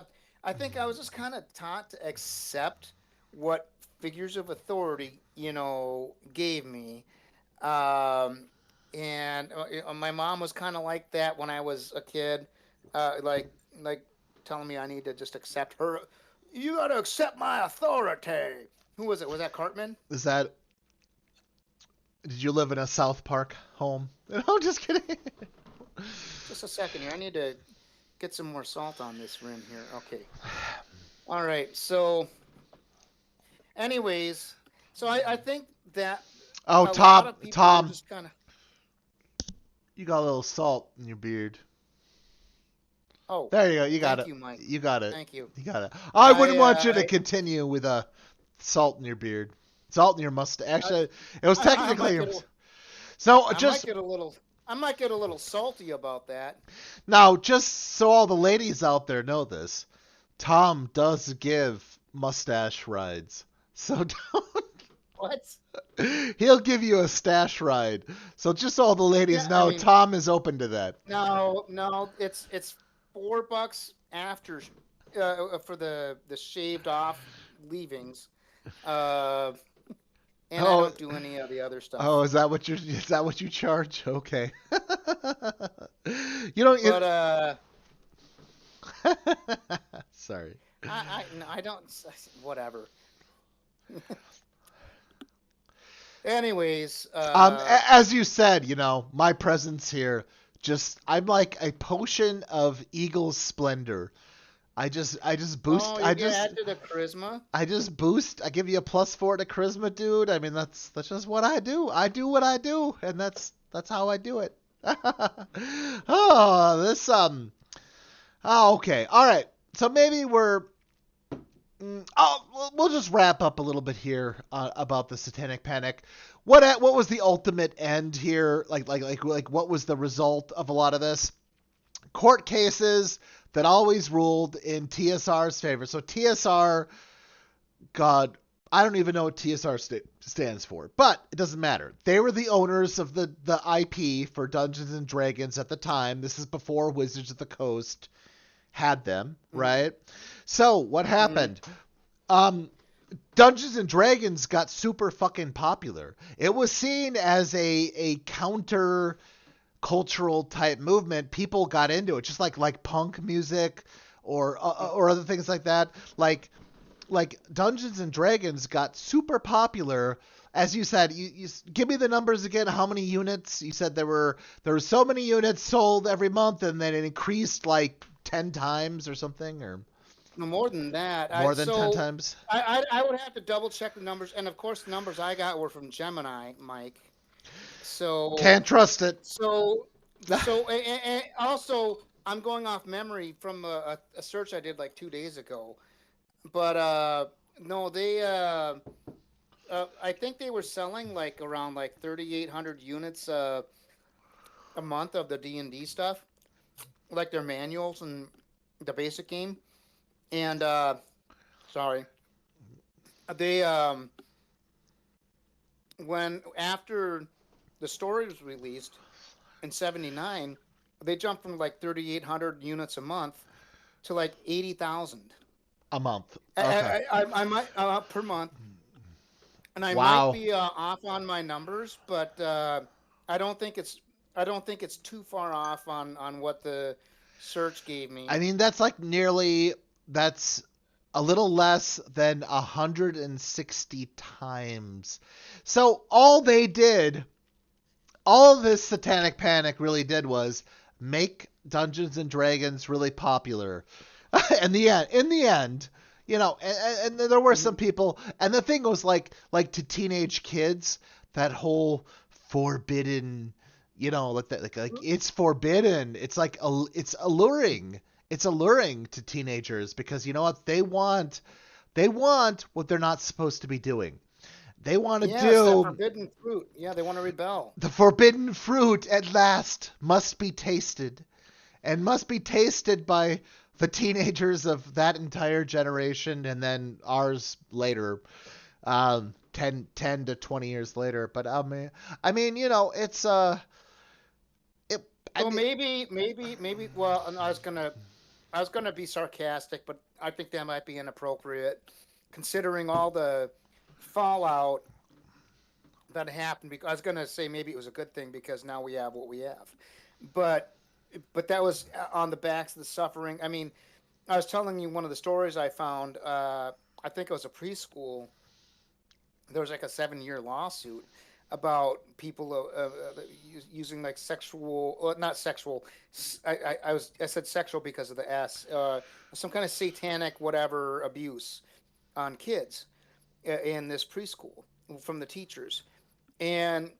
[SPEAKER 2] was just kind of taught to accept what figures of authority, gave me. Um, and my mom was kind of like that when I was a kid, like telling me I need to just accept her. You got to accept my authority. Who was it? Was that Cartman?
[SPEAKER 1] Is that? Did you live in a South Park home? No, just kidding.
[SPEAKER 2] Just a second here. I need to get some more salt on this rim here. Okay. All right. So, anyways, I think that
[SPEAKER 1] Oh,
[SPEAKER 2] a lot
[SPEAKER 1] Tom,
[SPEAKER 2] of people were
[SPEAKER 1] Tom,
[SPEAKER 2] just kind of.
[SPEAKER 1] you got a little salt in your beard.
[SPEAKER 2] Oh,
[SPEAKER 1] There you go. You got
[SPEAKER 2] thank
[SPEAKER 1] it.
[SPEAKER 2] you, Mike.
[SPEAKER 1] You got it.
[SPEAKER 2] Thank you.
[SPEAKER 1] You got it. I wouldn't want you to
[SPEAKER 2] I
[SPEAKER 1] continue with a salt in your beard, salt in your mustache.
[SPEAKER 2] I,
[SPEAKER 1] Actually, it was
[SPEAKER 2] I
[SPEAKER 1] technically
[SPEAKER 2] might
[SPEAKER 1] your.
[SPEAKER 2] get
[SPEAKER 1] So
[SPEAKER 2] I might
[SPEAKER 1] just
[SPEAKER 2] get a little I might get a little salty about that.
[SPEAKER 1] now, just so all the ladies out there know this, Tom does give mustache rides. So
[SPEAKER 2] What?
[SPEAKER 1] he'll give you a stash ride. So just so all the ladies
[SPEAKER 2] Yeah, I
[SPEAKER 1] know,
[SPEAKER 2] mean,
[SPEAKER 1] Tom is open to that.
[SPEAKER 2] no, no, it's $4 after for the shaved off leavings. Uh, and I
[SPEAKER 1] Oh,
[SPEAKER 2] don't do any of the other
[SPEAKER 1] oh,
[SPEAKER 2] stuff.
[SPEAKER 1] is that what you charge? Okay. You don't.
[SPEAKER 2] But
[SPEAKER 1] Sorry.
[SPEAKER 2] no, I don't. Whatever. Anyways,
[SPEAKER 1] As you said, you know, my presence here, just I'm like a potion of eagle splendor. I just boost.
[SPEAKER 2] oh, you get add to the charisma.
[SPEAKER 1] I just boost. I give you a +4 to charisma, dude. I mean, that's just what I do. I do what I do, and that's how I do it. Oh, this Oh, okay. All right. So maybe we'll just wrap up a little bit here about the Satanic Panic. What was the ultimate end here? Like what was the result of a lot of this? Court cases that always ruled in TSR's favor. So TSR, God, I don't even know what TSR stands for, but it doesn't matter. They were the owners of the IP for Dungeons and Dragons at the time. This is before Wizards of the Coast had them,
[SPEAKER 2] Mm-hmm.
[SPEAKER 1] right? So what
[SPEAKER 2] Mm-hmm.
[SPEAKER 1] happened? Um, Dungeons and Dragons got super fucking popular. It was seen as a counter cultural type movement. People got into it, just like punk music or other things like that. Like Dungeons and Dragons got super popular. As you said, you give me the numbers again. How many units? You said there were so many units sold every month, and then it increased like 10 times or something, or
[SPEAKER 2] No more than that.
[SPEAKER 1] more than 10 times.
[SPEAKER 2] I would have to double check the numbers, and of course, the numbers I got were from Gemini, Mike. So
[SPEAKER 1] Can't trust it.
[SPEAKER 2] so and also I'm going off memory from a search I did like 2 days ago. But no, they I think they were selling like around like 3,800 units a month of the D&D stuff, like their manuals and the basic game. And sorry, they when after the story was released in '79, they jumped from like 3,800 units a month to like 80,000.
[SPEAKER 1] A month. Okay.
[SPEAKER 2] I might per month, and I might
[SPEAKER 1] Wow.
[SPEAKER 2] be off on my numbers, but I don't think it's I don't think it's too far off on what the search gave me.
[SPEAKER 1] I mean, that's like nearly that's a little less than 160 times. So all this Satanic Panic really did was make Dungeons and Dragons really popular. In the end, and there were some
[SPEAKER 2] Mhm.
[SPEAKER 1] people, and the thing was like to teenage kids, that whole forbidden, like that, like it's forbidden. It's like it's alluring. It's alluring to teenagers because you know what they want what they're not supposed to be doing. They want to
[SPEAKER 2] Yes, that
[SPEAKER 1] do
[SPEAKER 2] forbidden fruit. Yeah, they want to rebel.
[SPEAKER 1] the forbidden fruit at last must be tasted, and must be tasted by the teenagers of that entire generation and then ours later, 10 to 20 years later. But it's it I
[SPEAKER 2] So
[SPEAKER 1] mean
[SPEAKER 2] maybe. Well, and I was gonna be sarcastic, but I think that might be inappropriate, considering all the fallout that happened. Because I was gonna say maybe it was a good thing because now we have what we have, but that was on the backs of the suffering. I mean, I was telling you one of the stories I found. I think it was a preschool. There was like a 7-year lawsuit about people using like sexual, not sexual. I said sexual because of the S. Some kind of satanic whatever abuse on kids in this preschool from the teachers. And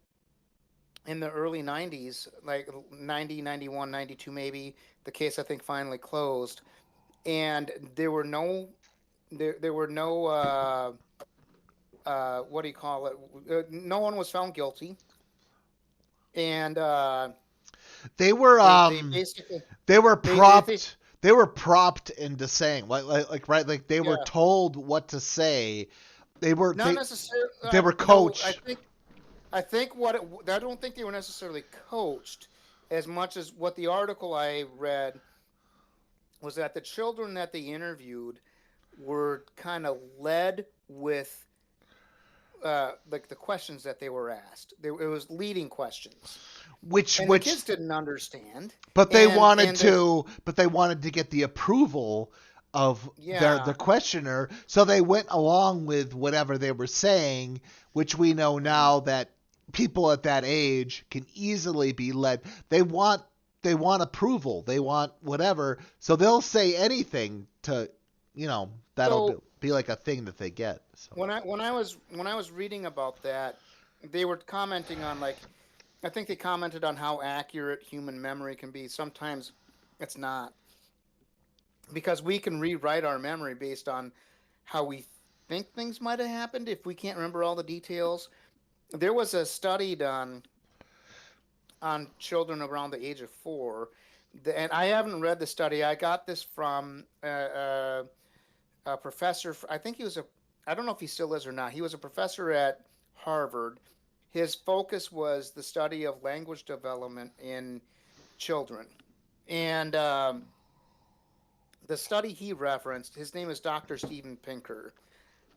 [SPEAKER 2] in the early 90s, like 90, 91, 92 maybe, the case I think finally closed. And there were no what do you call it? No one was found guilty, and
[SPEAKER 1] they were
[SPEAKER 2] they basically
[SPEAKER 1] they were
[SPEAKER 2] they
[SPEAKER 1] propped into saying like right, like they were
[SPEAKER 2] yeah,
[SPEAKER 1] told what to say. they were
[SPEAKER 2] not
[SPEAKER 1] they
[SPEAKER 2] necessarily.
[SPEAKER 1] they were
[SPEAKER 2] No, I
[SPEAKER 1] coached.
[SPEAKER 2] think I don't think they were necessarily coached as much as what the article I read was that the children that they interviewed were kind of led with like the questions that they were asked. It was leading questions, and the
[SPEAKER 1] Which
[SPEAKER 2] kids didn't understand.
[SPEAKER 1] but
[SPEAKER 2] And the
[SPEAKER 1] they wanted to get the approval of the
[SPEAKER 2] yeah.
[SPEAKER 1] questioner, so they went along with whatever they were saying, which we know
[SPEAKER 2] Mhm.
[SPEAKER 1] now that people at that age can easily be led. They want approval, they want whatever, so they'll say anything to, that'll
[SPEAKER 2] So
[SPEAKER 1] be like a thing that they get. So
[SPEAKER 2] when I was reading about that, they were commenting on like I think they commented on how accurate human memory can be. Sometimes it's not because we can rewrite our memory based on how we think things might have happened if we can't remember all the details. There was a study done on children around the age of 4, and I haven't read the study. I got this from a professor. I think he was a. I don't know if he still is or not. He was a professor at Harvard. His focus was the study of language development in children, and the study he referenced. His name is Dr. Steven Pinker.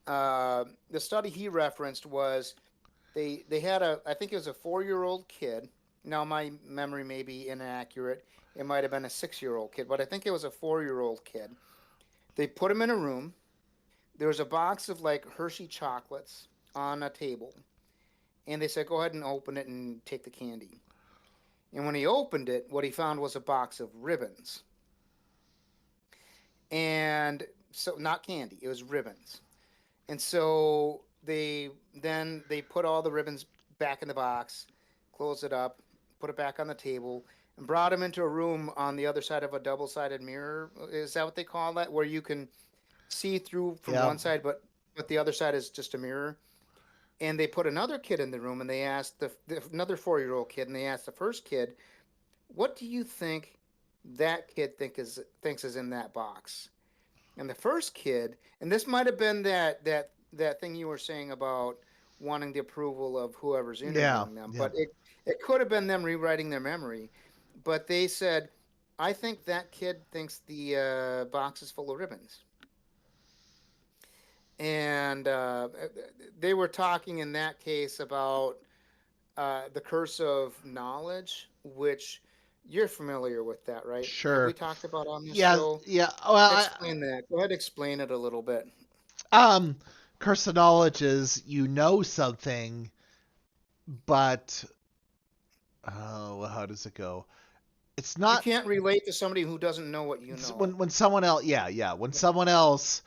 [SPEAKER 2] The study he referenced was they had a I think it was a 4-year old kid. Now my memory may be inaccurate. It might have been a 6-year old kid, but I think it was a 4-year old kid. They put him in a room. There was a box of like Hershey chocolates on a table, and they said, "Go ahead and open it and take the candy." And when he opened it, what he found was a box of ribbons, and so not candy, it was ribbons. And so they put all the ribbons back in the box, closed it up, put it back on the table, and brought him into a room on the other side of a double-sided mirror. Is that what they call that? Where you can see through from
[SPEAKER 1] yeah.
[SPEAKER 2] one side, but the other side is just a mirror. And they put another kid in the room, and they asked another 4-year old kid, and they asked the first kid, What do you think that kid thinks is in that box? And the first kid, and this might have been that thing you were saying about wanting the approval of whoever's
[SPEAKER 1] Yeah,
[SPEAKER 2] interviewing them,
[SPEAKER 1] yeah.
[SPEAKER 2] but it could have been them rewriting their memory. But they said, I think that kid thinks the box is full of ribbons. And they were talking in that case about the curse of knowledge, which you're familiar with that, right? Have we
[SPEAKER 1] Sure.
[SPEAKER 2] talked about on this
[SPEAKER 1] Yeah,
[SPEAKER 2] show?
[SPEAKER 1] yeah. Well,
[SPEAKER 2] Explain that. Go ahead, explain it a little bit.
[SPEAKER 1] curse of knowledge is you know something, but oh, how does it go? It's
[SPEAKER 2] You
[SPEAKER 1] not
[SPEAKER 2] can't relate to somebody who doesn't know what you know.
[SPEAKER 1] when someone else, yeah, yeah, when someone else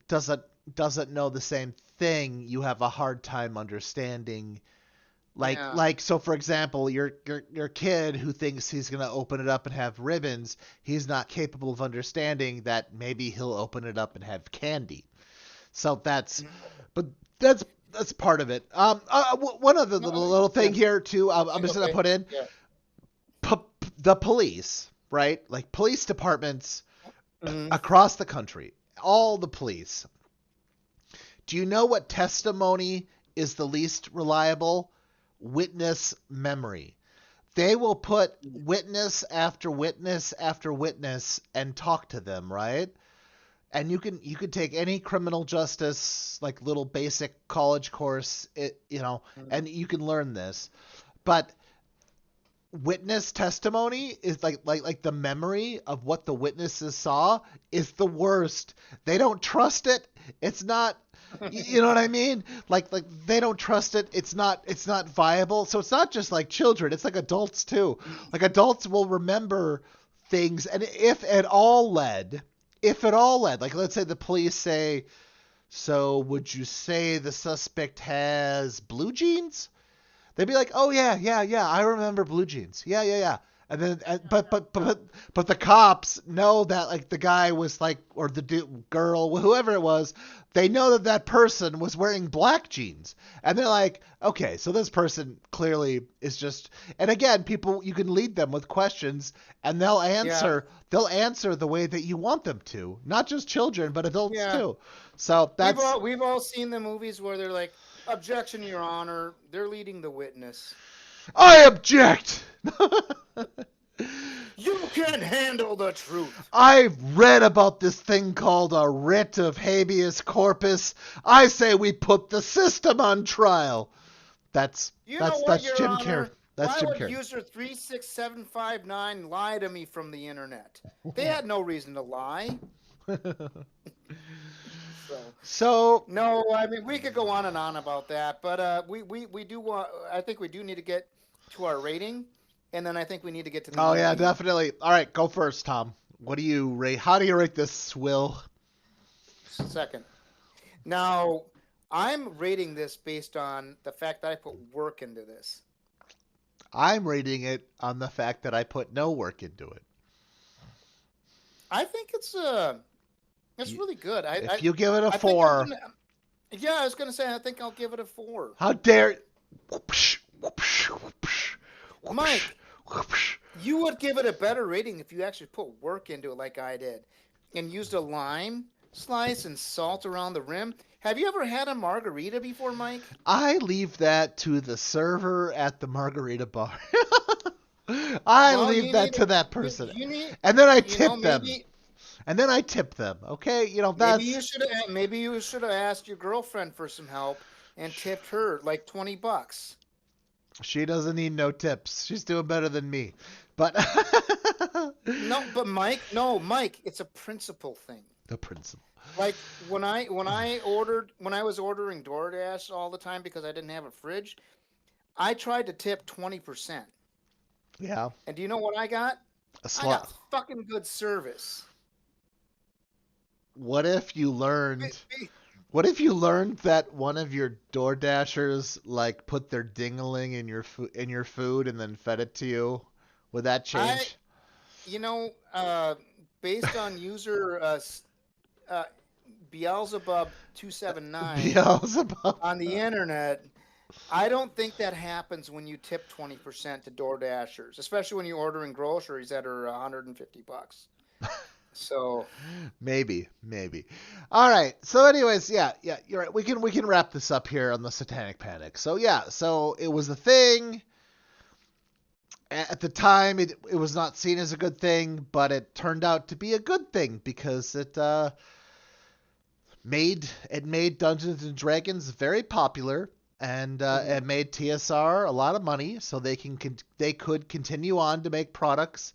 [SPEAKER 1] doesn't doesn't know the same thing, you have a hard time understanding.
[SPEAKER 2] Yeah.
[SPEAKER 1] So for example, your kid who thinks he's gonna open it up and have ribbons, he's not capable of understanding that maybe he'll open it up and have candy. So but that's that's part of it. One other
[SPEAKER 2] No,
[SPEAKER 1] little
[SPEAKER 2] yeah.
[SPEAKER 1] thing here too. I'm just gonna
[SPEAKER 2] Okay.
[SPEAKER 1] put in
[SPEAKER 2] Yeah.
[SPEAKER 1] the police, right? Like police departments
[SPEAKER 2] Hmm.
[SPEAKER 1] across the country, all the police. Do you know what testimony is the least reliable? Witness memory. They will put witness after witness after witness and talk to them, right? And you can take any criminal justice like little basic college course, and you can learn this. But witness testimony is like the memory of what the witnesses saw is the worst. They don't trust it. It's not, you know what I mean? Like they don't trust it. It's not viable. So it's not just like children, it's like adults too. Like adults will remember things, and if it all led, like let's say the police say, so would you say the suspect has blue jeans? They'd be like, "Oh yeah, yeah, yeah, I remember blue jeans. Yeah, yeah, yeah." And then, but the cops know that like the guy was like, or the girl, whoever it was, they know that that person was wearing black jeans, and they're like, "Okay, so this person clearly is just." And again, people, you can lead them with questions, and they'll
[SPEAKER 2] Yeah.
[SPEAKER 1] answer. They'll answer the way that you want them to, not just children, but adults
[SPEAKER 2] Yeah.
[SPEAKER 1] too. So
[SPEAKER 2] We've
[SPEAKER 1] that's
[SPEAKER 2] all we've all seen the movies where they're like, "Objection, Your Honor." They're leading the witness.
[SPEAKER 1] I object.
[SPEAKER 2] You can't handle the truth.
[SPEAKER 1] I've read about this thing called a writ of habeas corpus. I say we put the system on trial. That's
[SPEAKER 2] You know
[SPEAKER 1] that's
[SPEAKER 2] what,
[SPEAKER 1] that's
[SPEAKER 2] Your
[SPEAKER 1] Jim Carrey.
[SPEAKER 2] Honor?
[SPEAKER 1] That's
[SPEAKER 2] Why
[SPEAKER 1] Jim
[SPEAKER 2] would
[SPEAKER 1] Carrey.
[SPEAKER 2] user 36759 lie to me from the internet? They had no reason to lie. So,
[SPEAKER 1] So,
[SPEAKER 2] no, I mean we could go on and on about that, but we do want. I think we do need to get to our rating, and then I think we need to get to the
[SPEAKER 1] oh yeah,
[SPEAKER 2] movie
[SPEAKER 1] definitely. All right, go first, Tom. What do you rate? How do you rate this, Will?
[SPEAKER 2] second. Now, I'm rating this based on the fact that I put work into this.
[SPEAKER 1] I'm rating it on the fact that I put no work into it.
[SPEAKER 2] I think it's
[SPEAKER 1] You,
[SPEAKER 2] really good.
[SPEAKER 1] if you give it a
[SPEAKER 2] I think I'm
[SPEAKER 1] four,
[SPEAKER 2] gonna. Yeah, I was gonna say I think I'll give it a 4.
[SPEAKER 1] how dare?
[SPEAKER 2] Mike, you would give it a better rating if you actually put work into it like I did, and used a lime slice and salt around the rim. Have you ever had a margarita before, Mike?
[SPEAKER 1] I leave that to the server at the margarita bar. I
[SPEAKER 2] Well,
[SPEAKER 1] leave
[SPEAKER 2] you
[SPEAKER 1] that
[SPEAKER 2] need
[SPEAKER 1] to that
[SPEAKER 2] you,
[SPEAKER 1] person.
[SPEAKER 2] you need
[SPEAKER 1] And then I
[SPEAKER 2] you know
[SPEAKER 1] tip them. And then I tip them. Okay?
[SPEAKER 2] maybe you should have asked your girlfriend for some help and tipped her like $20.
[SPEAKER 1] She doesn't need no tips. She's doing better than me. But
[SPEAKER 2] No, but Mike, no, Mike, it's a principle thing.
[SPEAKER 1] the principal.
[SPEAKER 2] Like when I was ordering DoorDash all the time because I didn't have a fridge, I tried to tip 20%.
[SPEAKER 1] Yeah.
[SPEAKER 2] And do you know what I got?
[SPEAKER 1] A
[SPEAKER 2] I
[SPEAKER 1] slot.
[SPEAKER 2] got fucking good service.
[SPEAKER 1] What if you learned What if you learned that one of your Door Dashers like put their dingaling in your food and then fed it to you? Would that
[SPEAKER 2] I
[SPEAKER 1] change?
[SPEAKER 2] you know, based on user uh, Beelzebub 279
[SPEAKER 1] Beelzebub.
[SPEAKER 2] on the internet, I don't think that happens when you tip 20% to Door Dashers, especially when you're ordering groceries that are $150. So,
[SPEAKER 1] Maybe. All right. So, anyways, yeah, you're right. We can wrap this up here on the Satanic Panic. So yeah, so it was a thing. At the time, it was not seen as a good thing, but it turned out to be a good thing because it made Dungeons and Dragons very popular, and
[SPEAKER 2] mhm,
[SPEAKER 1] it made TSR a lot of money, so they could continue on to make products.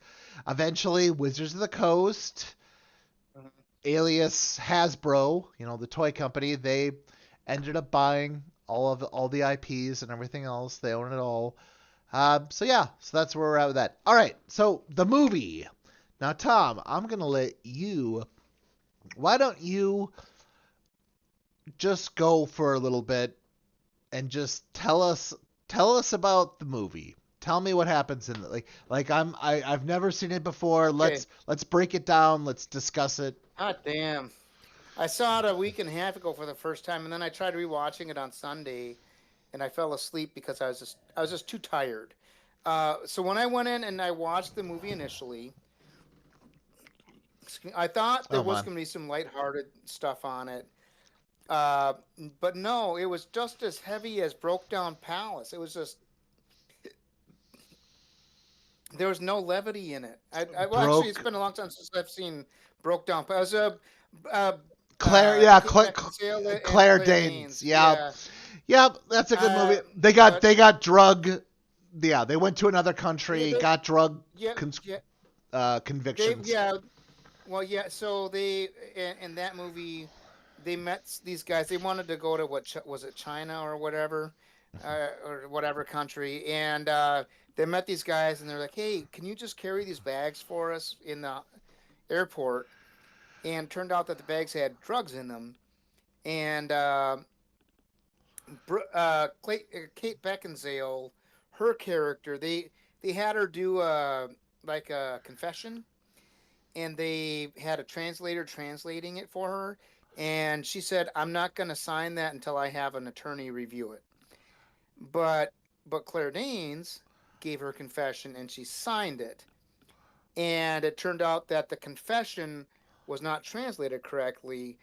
[SPEAKER 1] Eventually, Wizards of the Coast,
[SPEAKER 2] mhm.
[SPEAKER 1] alias Hasbro, the toy company, they ended up buying all the IPs and everything else. They own it all. So yeah, so that's where we're at with that. All right, so the movie. Now, Tom, I'm gonna let you. Why don't you just go for a little bit and just tell us about the movie. Tell me what happens in it. I've never seen it before.
[SPEAKER 2] Okay.
[SPEAKER 1] Let's break it down. Let's discuss it.
[SPEAKER 2] God damn. I saw it a week and a half ago for the first time, and then I tried rewatching it on Sunday, and I fell asleep because I was just too tired. So when I went in and I watched the movie initially, I thought there
[SPEAKER 1] Oh
[SPEAKER 2] was
[SPEAKER 1] man,
[SPEAKER 2] going to be some lighthearted stuff on it. Uh, but no, it was just as heavy as Broke Down Palace. It was just there was no levity in it. Well, actually, it's
[SPEAKER 1] broke
[SPEAKER 2] been a long time since I've seen Broke Down Palace. Uh,
[SPEAKER 1] Claire. Yeah,
[SPEAKER 2] Kate Beckinsale and
[SPEAKER 1] Claire
[SPEAKER 2] Claire
[SPEAKER 1] Danes.
[SPEAKER 2] Danes.
[SPEAKER 1] Yeah,
[SPEAKER 2] Yeah.
[SPEAKER 1] yeah. That's a good
[SPEAKER 2] Uh,
[SPEAKER 1] movie. They got drug. Yeah, they went to another
[SPEAKER 2] yeah,
[SPEAKER 1] country, got drug
[SPEAKER 2] yeah, yeah.
[SPEAKER 1] convictions.
[SPEAKER 2] Yeah. Well, yeah. So in that movie, they met these guys. They wanted to go to was it China or whatever country, and they met these guys, and they're like, "Hey, can you just carry these bags for us in the airport?" And turned out that the bags had drugs in them, and Kate Beckinsale, her character, they had her do like a confession, and they had a translator translating it for her, and she said, "I'm not going to sign that until I have an attorney review it." But Claire Danes gave her confession and she signed it, and it turned out that the confession was not translated correctly,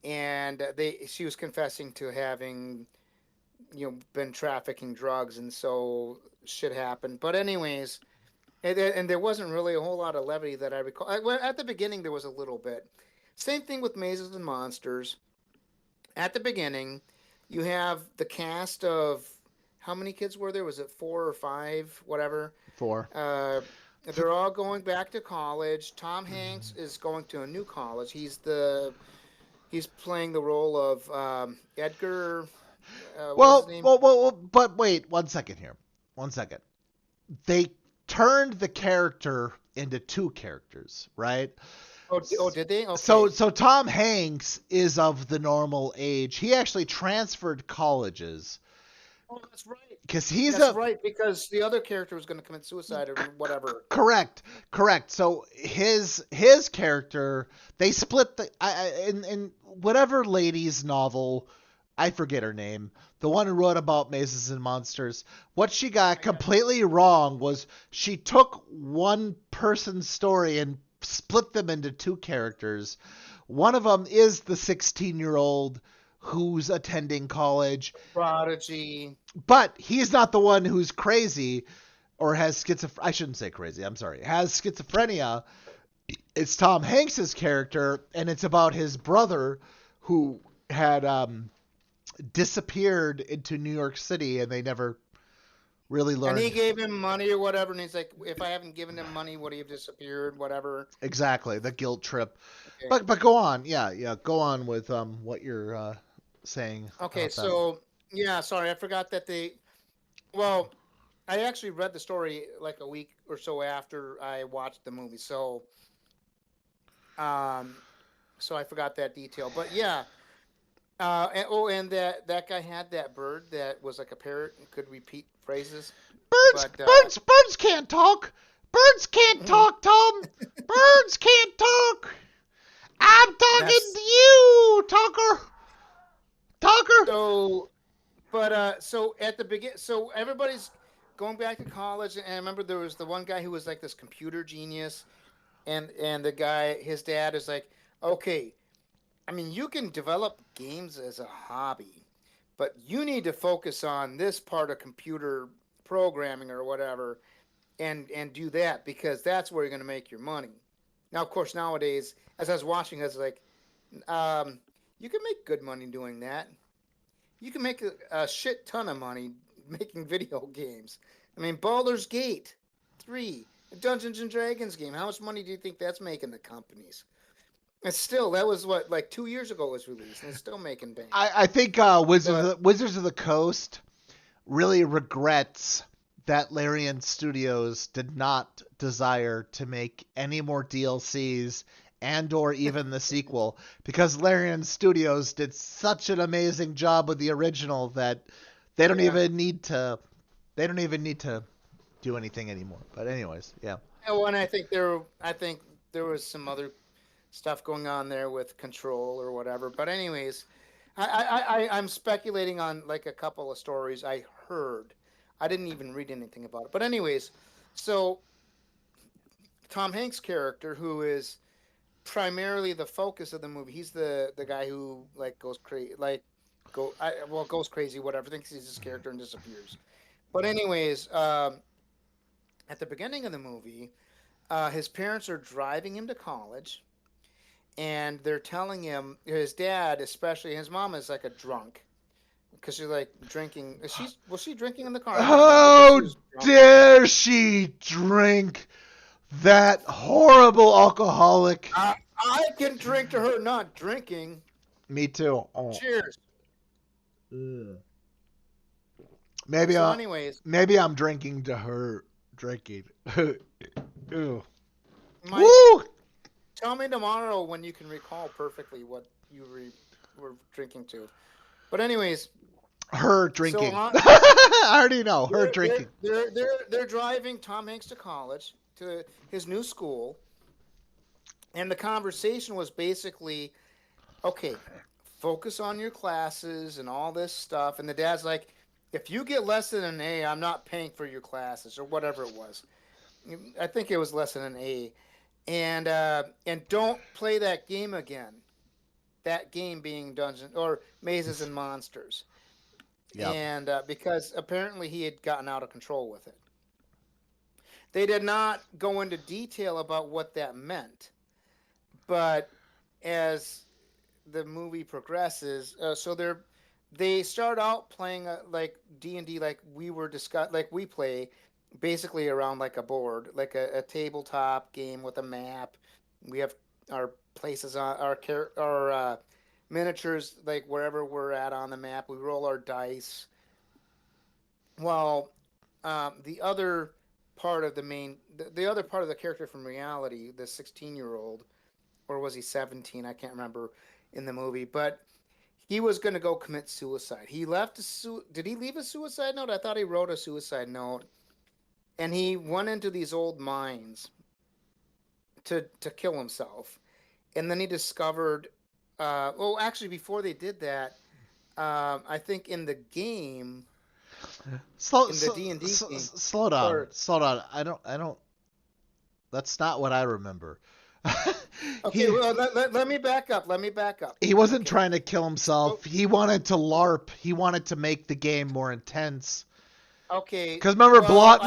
[SPEAKER 2] and they she was confessing to having been trafficking drugs, and so shit happened. But anyways, and there wasn't really a whole lot of levity that I recall. Well, at the beginning there was a little bit. Same thing with Mazes and Monsters. At the beginning, you have the cast of how many kids were there? Was it four or five? Whatever.
[SPEAKER 1] For
[SPEAKER 2] Uh, they're all going back to college. Tom Hanks is going to a new college. He's playing the role of Edgar. What was his name?
[SPEAKER 1] but wait 1 second here. 1 second. They turned the character into two characters, right?
[SPEAKER 2] Oh, did they?
[SPEAKER 1] So
[SPEAKER 2] Okay.
[SPEAKER 1] so Tom Hanks is of the normal age. He actually transferred colleges
[SPEAKER 2] Oh, that's right.
[SPEAKER 1] because he's
[SPEAKER 2] That's
[SPEAKER 1] a
[SPEAKER 2] right. Because the other character was going to commit suicide or whatever.
[SPEAKER 1] correct. So his character, they split in whatever lady's novel, I forget her name, the one who wrote about mazes and monsters. What she got
[SPEAKER 2] Yeah.
[SPEAKER 1] completely wrong was she took one person's story and split them into two characters. One of them is the 16-year-old who's attending college,
[SPEAKER 2] Prodigy.
[SPEAKER 1] but he's not the one who's crazy or has schizophrenia. I shouldn't say crazy. I'm sorry. Has schizophrenia. It's Tom Hanks's character, and it's about his brother who had disappeared into New York City, and they never really
[SPEAKER 2] And he
[SPEAKER 1] learned
[SPEAKER 2] gave him money or whatever, and he's like, "If I haven't given him money, would he have disappeared? Whatever."
[SPEAKER 1] exactly the guilt trip.
[SPEAKER 2] Okay.
[SPEAKER 1] But go on, yeah, go on with what you're saying
[SPEAKER 2] Okay.
[SPEAKER 1] about that.
[SPEAKER 2] So yeah, sorry, I forgot that they. Well, I actually read the story like a week or so after I watched the movie, um, so I forgot that detail. But yeah, and that guy had that bird that was like a parrot and could repeat phrases,
[SPEAKER 1] Birds,
[SPEAKER 2] but
[SPEAKER 1] birds can't talk. Birds can't talk, Tom. Birds can't talk. I'm talking
[SPEAKER 2] that's
[SPEAKER 1] to you, talker. Talker.
[SPEAKER 2] so. But so at the begin, so everybody's going back to college, and I remember there was the one guy who was like this computer genius, and the guy, his dad is like, okay, I mean, you can develop games as a hobby, but you need to focus on this part of computer programming or whatever, and do that because that's where you're going to make your money. Now, of course, nowadays, as I was watching, I was like, um, you can make good money doing that. You can make a shit ton of money making video games. I mean, Baldur's Gate 3, a Dungeons and Dragons game. How much money do you think that's making the companies? And still, that was what, like 2 years ago it was released, and it's still making bank.
[SPEAKER 1] I think
[SPEAKER 2] But
[SPEAKER 1] Wizards of the Coast really regrets that Larian Studios did not desire to make any more DLCs and or even the sequel, because Larian Studios did such an amazing job with the original that they don't
[SPEAKER 2] yeah,
[SPEAKER 1] even need to they don't even need to do anything anymore. But anyways, yeah.
[SPEAKER 2] well, and I think there was some other stuff going on there with control or whatever. But anyways, I'm speculating on like a couple of stories I heard. I didn't even read anything about it. But anyways, so Tom Hanks' character, who is primarily the focus of the movie, he's the guy who like goes crazy, like goes crazy, whatever, thinks he's his character and disappears. But anyways, at the beginning of the movie, his parents are driving him to college, and they're telling him his dad, especially his mom, is like a drunk because she's like drinking. Was she drinking in the car? I don't remember, but she
[SPEAKER 1] How
[SPEAKER 2] was drunk.
[SPEAKER 1] dare she drink that horrible alcoholic?
[SPEAKER 2] I can drink to her not drinking.
[SPEAKER 1] Me too. Oh.
[SPEAKER 2] Cheers.
[SPEAKER 1] Ugh. Maybe
[SPEAKER 2] So,
[SPEAKER 1] I
[SPEAKER 2] anyways,
[SPEAKER 1] maybe I'm drinking to her drinking. Ew.
[SPEAKER 2] Mike,
[SPEAKER 1] Woo!
[SPEAKER 2] tell me tomorrow when you can recall perfectly what you were drinking to. But anyways,
[SPEAKER 1] Her
[SPEAKER 2] so
[SPEAKER 1] drinking. I already know her drinking.
[SPEAKER 2] they're driving Tom Hanks to college to his new school, and the conversation was basically, okay, focus on your classes and all this stuff. And the dad's like, if you get less than an A, I'm not paying for your classes or whatever it was. I think it was less than an A, and don't play that game again. That game being Dungeon or Mazes and Monsters,
[SPEAKER 1] Yep.
[SPEAKER 2] and because apparently he had gotten out of control with it. They did not go into detail about what that meant, but as the movie progresses, they start out playing like D&D, like we were like we play basically around like a board, like a tabletop game with a map. We have our places on our miniatures, like wherever we're at on the map. We roll our dice. Well, the other part of the other part of the character from reality, the 16-year-old, or was he 17? I can't remember in the movie, but he was going to go commit suicide. He left did he leave a suicide note? I thought he wrote a suicide note, and he went into these old mines to kill himself. And then he discovered well, actually before they did that, I think in the game,
[SPEAKER 1] Slow,
[SPEAKER 2] in the D&D game,
[SPEAKER 1] slow down.
[SPEAKER 2] or
[SPEAKER 1] Slow down. I don't. That's not what I remember.
[SPEAKER 2] okay,
[SPEAKER 1] he
[SPEAKER 2] well let me back up. Let me back up.
[SPEAKER 1] he wasn't
[SPEAKER 2] Okay.
[SPEAKER 1] trying to kill
[SPEAKER 2] So
[SPEAKER 1] himself. He wanted to LARP. He wanted to make the game more intense.
[SPEAKER 2] okay,
[SPEAKER 1] Cause
[SPEAKER 2] well,
[SPEAKER 1] remember blonde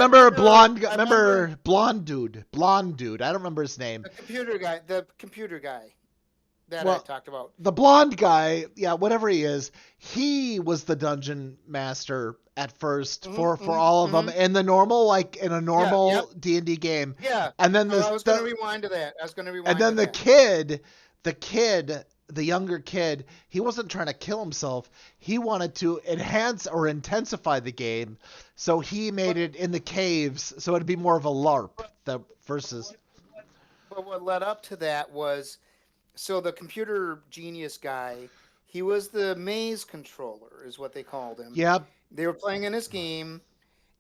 [SPEAKER 1] dude. I don't remember his name.
[SPEAKER 2] the computer guy that I
[SPEAKER 1] Well,
[SPEAKER 2] talked about.
[SPEAKER 1] the blonde guy, yeah, whatever he is, he was the dungeon master at first
[SPEAKER 2] Hmm,
[SPEAKER 1] for
[SPEAKER 2] hmm,
[SPEAKER 1] all of them
[SPEAKER 2] hmm.
[SPEAKER 1] in the normal, like in a
[SPEAKER 2] Yeah, yep,
[SPEAKER 1] normal D&D game,
[SPEAKER 2] yeah.
[SPEAKER 1] and then
[SPEAKER 2] I was going to rewind to that. I was going to
[SPEAKER 1] and
[SPEAKER 2] rewind to
[SPEAKER 1] then
[SPEAKER 2] that.
[SPEAKER 1] the kid, the younger kid, he wasn't trying to kill himself. He wanted to enhance or intensify the game, so he made
[SPEAKER 2] But
[SPEAKER 1] it in the caves, so it'd be more of a LARP
[SPEAKER 2] but
[SPEAKER 1] the versus.
[SPEAKER 2] what led up to that was, so the computer genius guy, he was the maze controller, is what they called him.
[SPEAKER 1] Yep.
[SPEAKER 2] They were playing in his game,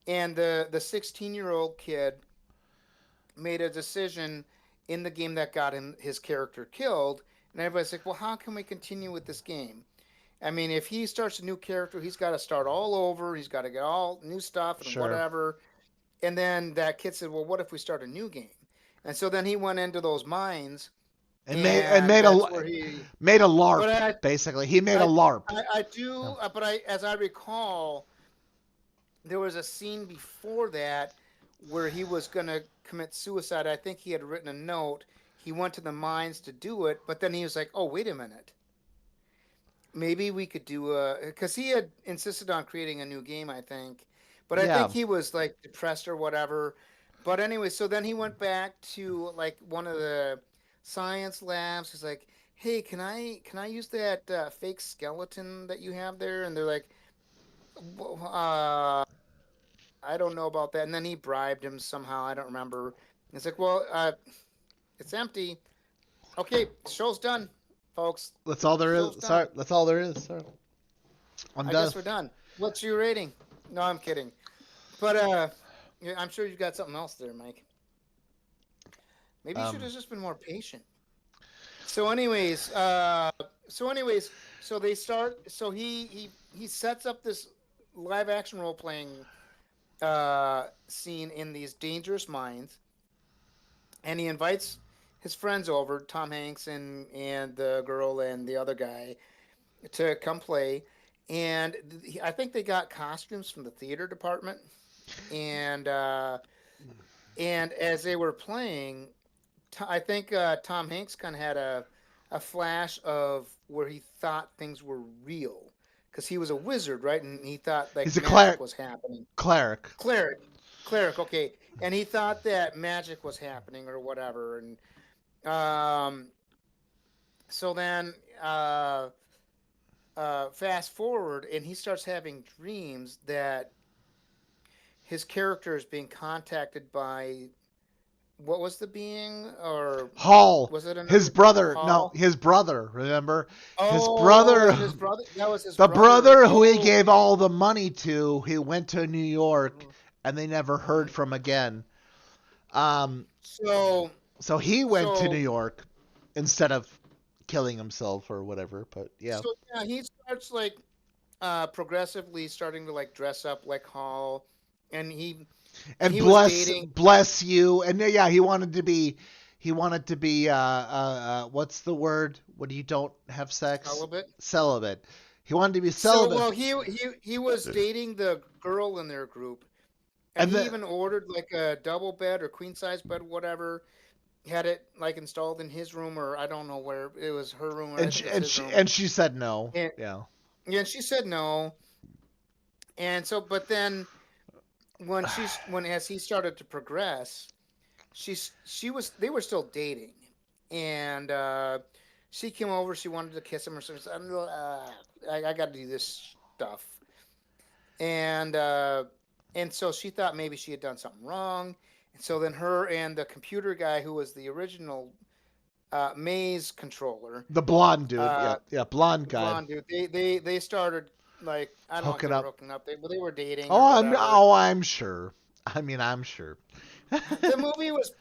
[SPEAKER 2] and the 16-year-old kid made a decision in the game that got him his character killed. And everybody's like, well, how can we continue with this game? I mean, if he starts a new character, he's got to start all over. He's got to get all new stuff and
[SPEAKER 1] Sure.
[SPEAKER 2] whatever. And then that kid said, "Well, what if we start a new game?" And so then he went into those mines,
[SPEAKER 1] And
[SPEAKER 2] and that's where he.
[SPEAKER 1] made a
[SPEAKER 2] But
[SPEAKER 1] LARP basically. He made a LARP.
[SPEAKER 2] I do, but as I recall, there was a scene before that where he was going to commit suicide. I think he had written a note. He went to the mines to do it, but then he was like, "Oh, wait a minute. Maybe we could do a," because he had insisted on creating a new game, I think. But I
[SPEAKER 1] Yeah.
[SPEAKER 2] think he was like depressed or whatever. But anyway, so then he went back to like one of the science labs. He's like, "Hey, can I use that fake skeleton that you have there?" And they're like, I don't know about that." And then he bribed him somehow. I don't remember. It's like, "Well, it's empty. Okay, show's done, folks.
[SPEAKER 1] That's all there
[SPEAKER 2] Show's
[SPEAKER 1] is.
[SPEAKER 2] done.
[SPEAKER 1] Sorry, that's all there is. Sorry. I'm
[SPEAKER 2] I
[SPEAKER 1] done.
[SPEAKER 2] guess we're done. What's your rating?" No, I'm kidding. But yeah, I'm sure you've got something else there, Mike. Maybe you should
[SPEAKER 1] Um,
[SPEAKER 2] have just been more patient. So, anyways, so they start. So he sets up this live action role playing scene in these dangerous mines, and he invites his friends over, Tom Hanks and the girl and the other guy, to come play. And I think they got costumes from the theater department, and as they were playing, I think Tom Hanks kind of had a flash of where he thought things were real because he was a wizard, right? And he thought like
[SPEAKER 1] he's a
[SPEAKER 2] magic was happening.
[SPEAKER 1] cleric.
[SPEAKER 2] Cleric, cleric, okay. And he thought that magic was happening or whatever. And um, so then fast forward, and he starts having dreams that his character is being contacted by, what was the being, or
[SPEAKER 1] Hall.
[SPEAKER 2] was it
[SPEAKER 1] His
[SPEAKER 2] another
[SPEAKER 1] brother. No,
[SPEAKER 2] Hall?
[SPEAKER 1] his brother. Remember? His
[SPEAKER 2] Oh,
[SPEAKER 1] brother.
[SPEAKER 2] his brother. That was his
[SPEAKER 1] The
[SPEAKER 2] brother.
[SPEAKER 1] brother who he
[SPEAKER 2] Oh,
[SPEAKER 1] gave
[SPEAKER 2] okay.
[SPEAKER 1] all the money to, he went to New York,
[SPEAKER 2] Mhm.
[SPEAKER 1] and they never heard
[SPEAKER 2] Mhm.
[SPEAKER 1] from again. Um,
[SPEAKER 2] So,
[SPEAKER 1] so he went to New
[SPEAKER 2] so,
[SPEAKER 1] York instead of killing himself or whatever. But yeah,
[SPEAKER 2] so yeah, he starts like progressively starting to like dress up like Hall, and
[SPEAKER 1] and
[SPEAKER 2] he was dating.
[SPEAKER 1] bless you, and yeah, he wanted to be what's the word when you don't have sex?
[SPEAKER 2] Celibate.
[SPEAKER 1] Celibate. He wanted to be
[SPEAKER 2] So,
[SPEAKER 1] celibate,
[SPEAKER 2] well, he was dating the girl in their group, and
[SPEAKER 1] and
[SPEAKER 2] he
[SPEAKER 1] the
[SPEAKER 2] even ordered like a double bed or queen size bed, whatever. Had it like installed in his room, or I don't know where it was, her room, or I think it was his room.
[SPEAKER 1] and she said no.
[SPEAKER 2] And
[SPEAKER 1] Yeah.
[SPEAKER 2] yeah, she said no. And so, but then when as he started to progress, she was they were still dating, and she came over. She wanted to kiss him or something. I got to do this stuff, and uh, and so she thought maybe she had done something wrong. And so then her and the computer guy who was the original maze controller,
[SPEAKER 1] The blonde dude. Yeah,
[SPEAKER 2] uh,
[SPEAKER 1] yeah, blonde guy.
[SPEAKER 2] blonde dude, they started like, I don't know if
[SPEAKER 1] Hooking
[SPEAKER 2] they were
[SPEAKER 1] up.
[SPEAKER 2] hooking up. They were dating or
[SPEAKER 1] Oh,
[SPEAKER 2] whatever.
[SPEAKER 1] I'm sure. I mean, I'm sure.
[SPEAKER 2] The movie was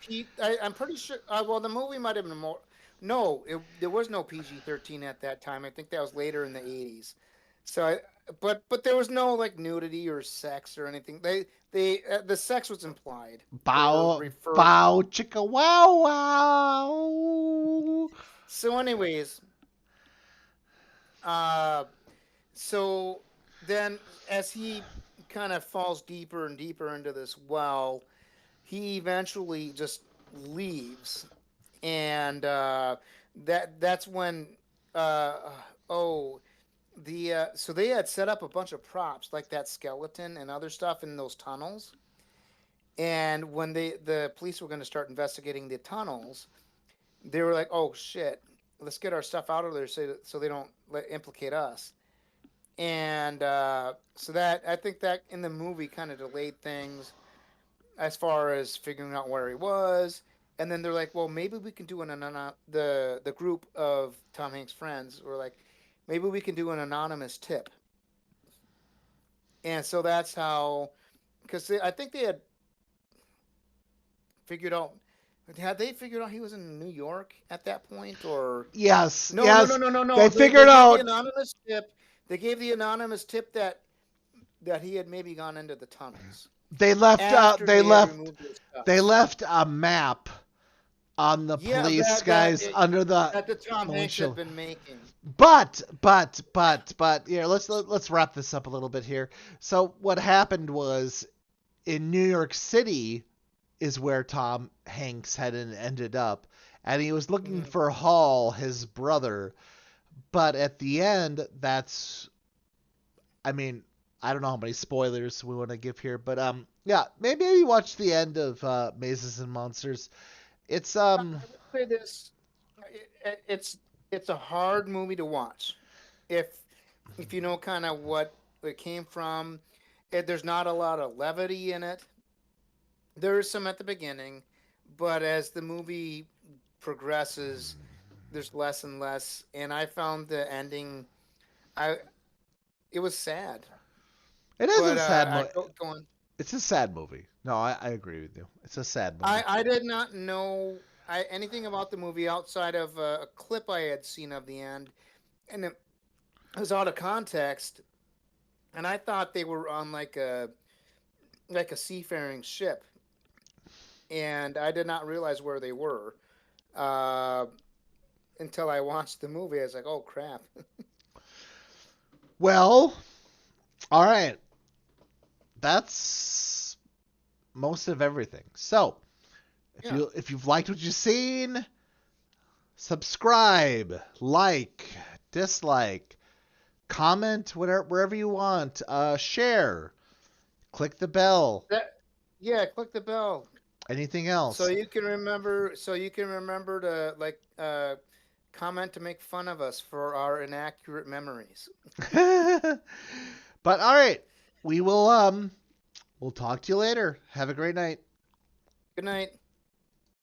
[SPEAKER 2] I'm pretty sure. Well, the movie might have been more. No, there was no PG-13 at that time. I think that was later in the 80s. So, but there was no like nudity or sex or anything. The sex was implied or referred to.
[SPEAKER 1] Bow, chicka, wow, wow.
[SPEAKER 2] So, anyways, uh, so then as he kind of falls deeper and deeper into this well, he eventually just leaves, and that's when uh, oh so they had set up a bunch of props like that skeleton and other stuff in those tunnels, and when the police were going to start investigating the tunnels, they were like, "Oh shit, let's get our stuff out of there so they don't implicate us." And so that, I think that in the movie kind of delayed things as far as figuring out where he was. And then they're like, well, maybe we can do the group of Tom Hanks' friends were like, maybe we can do an anonymous tip. And so that's how, because I think they had figured out Had they figured out he was in New York at that point, or
[SPEAKER 1] Yes,
[SPEAKER 2] no? No, no,
[SPEAKER 1] yes.
[SPEAKER 2] no, no,
[SPEAKER 1] They
[SPEAKER 2] no. They
[SPEAKER 1] figured
[SPEAKER 2] gave the
[SPEAKER 1] out
[SPEAKER 2] anonymous tip. They gave the anonymous tip that he had maybe gone into the tunnels
[SPEAKER 1] they left
[SPEAKER 2] after they had removed his
[SPEAKER 1] they
[SPEAKER 2] stuff.
[SPEAKER 1] left a map on the
[SPEAKER 2] Yeah,
[SPEAKER 1] police guys under the
[SPEAKER 2] that the Tom Hanks had
[SPEAKER 1] windshield.
[SPEAKER 2] been making.
[SPEAKER 1] But here, let's wrap this up a little bit here. So what happened was in New York City is where Tom Hanks had ended up, and he was looking
[SPEAKER 2] Mhm.
[SPEAKER 1] for Hall, his brother. But at the end, I mean, I don't know how many spoilers we want to give here, but yeah, maybe you watch the end of Mazes and Monsters. It's
[SPEAKER 2] I would say this: it's a hard movie to watch if you know kind of what it came from. There's not a lot of levity in it. There's some at the beginning, but as the movie progresses, there's less and less. And I found the ending, I it was sad.
[SPEAKER 1] it is
[SPEAKER 2] But
[SPEAKER 1] a sad
[SPEAKER 2] I
[SPEAKER 1] movie.
[SPEAKER 2] go on.
[SPEAKER 1] It's a sad movie. No, I agree with you. It's a sad movie.
[SPEAKER 2] I did not know anything about the movie outside of a clip I had seen of the end, and it was out of context. And I thought they were on like a seafaring ship, and I did not realize where they were uh, until I watched the movie. I was like, "Oh crap!"
[SPEAKER 1] Well, all right. That's most of everything. So,
[SPEAKER 2] Yeah,
[SPEAKER 1] if you've liked what you've seen, subscribe, like, dislike, comment wherever you want, share, click the bell.
[SPEAKER 2] that yeah. Click the bell
[SPEAKER 1] Anything
[SPEAKER 2] so
[SPEAKER 1] else?
[SPEAKER 2] you can remember. So you can remember to comment to make fun of us for our inaccurate memories.
[SPEAKER 1] But all right, we will we'll talk to you later. Have a great night.
[SPEAKER 2] Good night.